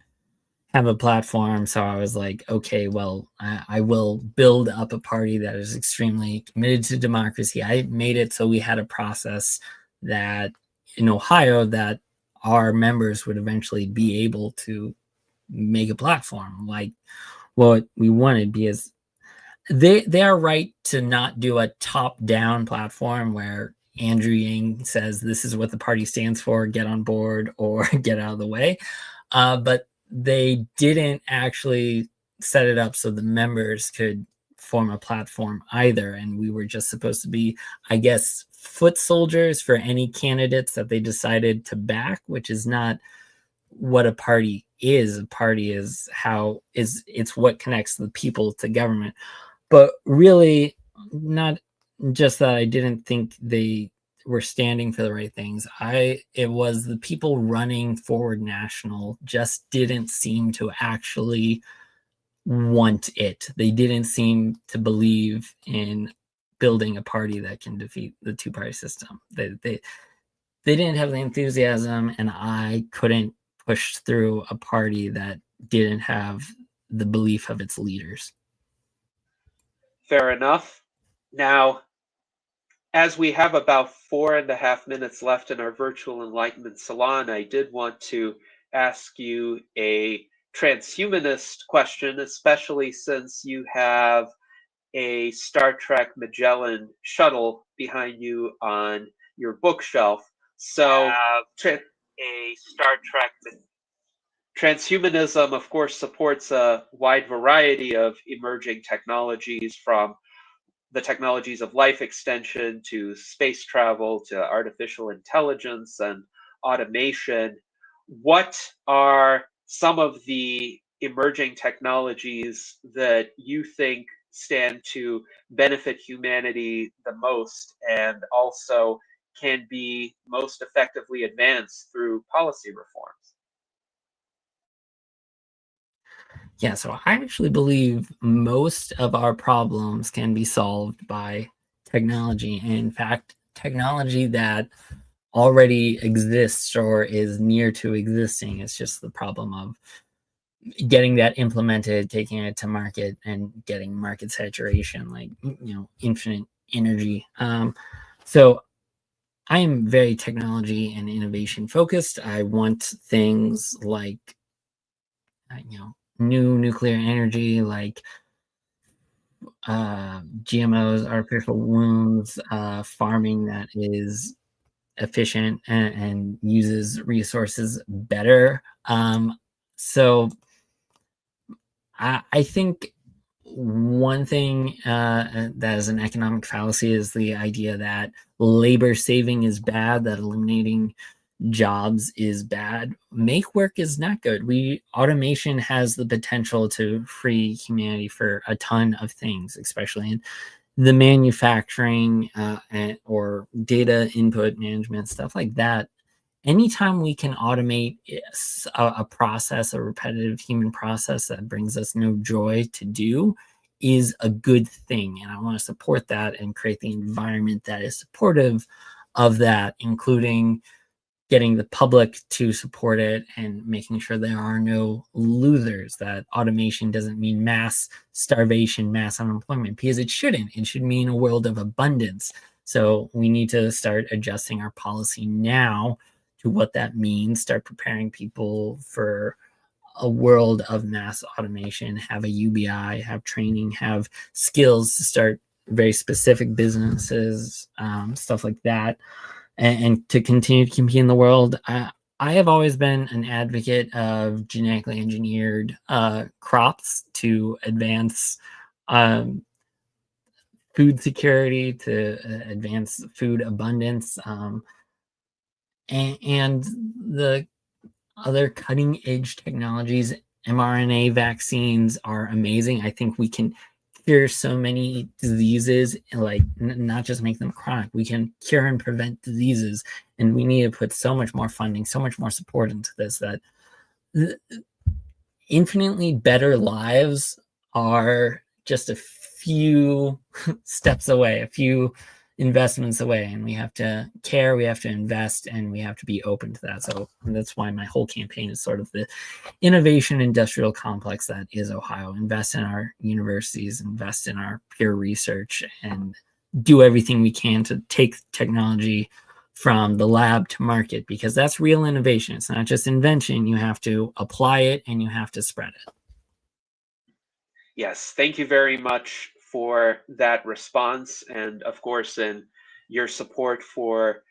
have a platform, so I was like, okay, well, I will build up a party that is extremely committed to democracy. I made it so we had a process that in Ohio that our members would eventually be able to make a platform like what we wanted, because they are right to not do a top-down platform where Andrew Yang says this is what the party stands for, get on board or get out of the way. But they didn't actually set it up so the members could form a platform either. And we were just supposed to be, I guess, foot soldiers for any candidates that they decided to back, which is not what a party is. A party is it's what connects the people to government. But really, not just that I didn't think they were standing for the right things. It was the people running Forward National just didn't seem to actually want it. They didn't seem to believe in building a party that can defeat the two-party system. They didn't have the enthusiasm, and I couldn't push through a party that didn't have the belief of its leaders. Fair enough. Now, as we have about 4.5 minutes left in our virtual Enlightenment Salon, I did want to ask you a transhumanist question, especially since you have a Star Trek Magellan shuttle behind you on your bookshelf. So, transhumanism, of course, supports a wide variety of emerging technologies, from the technologies of life extension to space travel to artificial intelligence and automation. What are some of the emerging technologies that you think stand to benefit humanity the most, and also can be most effectively advanced through policy reforms? Yeah, so I actually believe most of our problems can be solved by technology. And in fact, technology that already exists or is near to existing. It's just the problem of getting that implemented, taking it to market, and getting market saturation, like, infinite energy. So I am very technology and innovation focused. I want things like, new nuclear energy, like GMOs, artificial wounds, farming that is efficient and uses resources better. So I think one thing that is an economic fallacy is the idea that labor saving is bad, that eliminating jobs is bad. Make work is not good. Automation has the potential to free humanity for a ton of things, especially in the manufacturing or data input management, stuff like that. Anytime we can automate a process, a repetitive human process that brings us no joy to do, is a good thing. And I want to support that and create the environment that is supportive of that, including getting the public to support it and making sure there are no losers, that automation doesn't mean mass starvation, mass unemployment, because it shouldn't. It should mean a world of abundance. So we need to start adjusting our policy now to what that means, start preparing people for a world of mass automation, have a UBI, have training, have skills to start very specific businesses, stuff like that. And to continue to compete in the world. I have always been an advocate of genetically engineered crops to advance food security, to advance food abundance, and the other cutting edge technologies. mRNA vaccines are amazing. I think we can cure so many diseases, like not just make them chronic. We can cure and prevent diseases, and we need to put so much more funding, so much more support into this, that infinitely better lives are just a few steps away, a few investments away, and we have to care, we have to invest, and we have to be open to that. So that's why my whole campaign is sort of the innovation industrial complex that is Ohio. Invest in our universities, invest in our peer research, and do everything we can to take technology from the lab to market, because that's real innovation. It's not just invention. You have to apply it and you have to spread it. Yes, thank you very much for that response, and of course, in your support for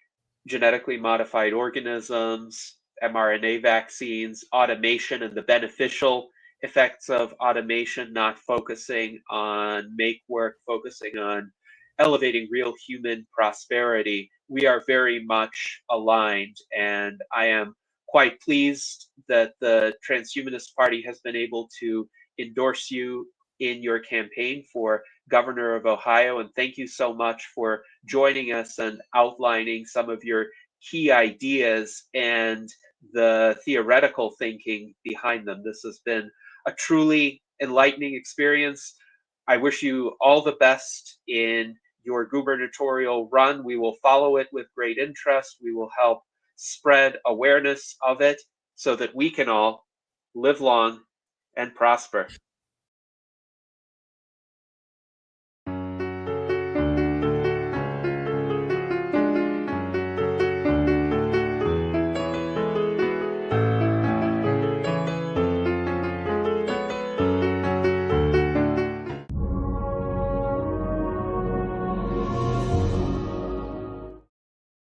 genetically modified organisms, mRNA vaccines, automation, and the beneficial effects of automation, not focusing on make work, focusing on elevating real human prosperity. We are very much aligned, and I am quite pleased that the Transhumanist Party has been able to endorse you in your campaign for Governor of Ohio, and thank you so much for joining us and outlining some of your key ideas and the theoretical thinking behind them. This has been a truly enlightening experience. I wish you all the best in your gubernatorial run. We will follow it with great interest. We will help spread awareness of it so that we can all live long and prosper.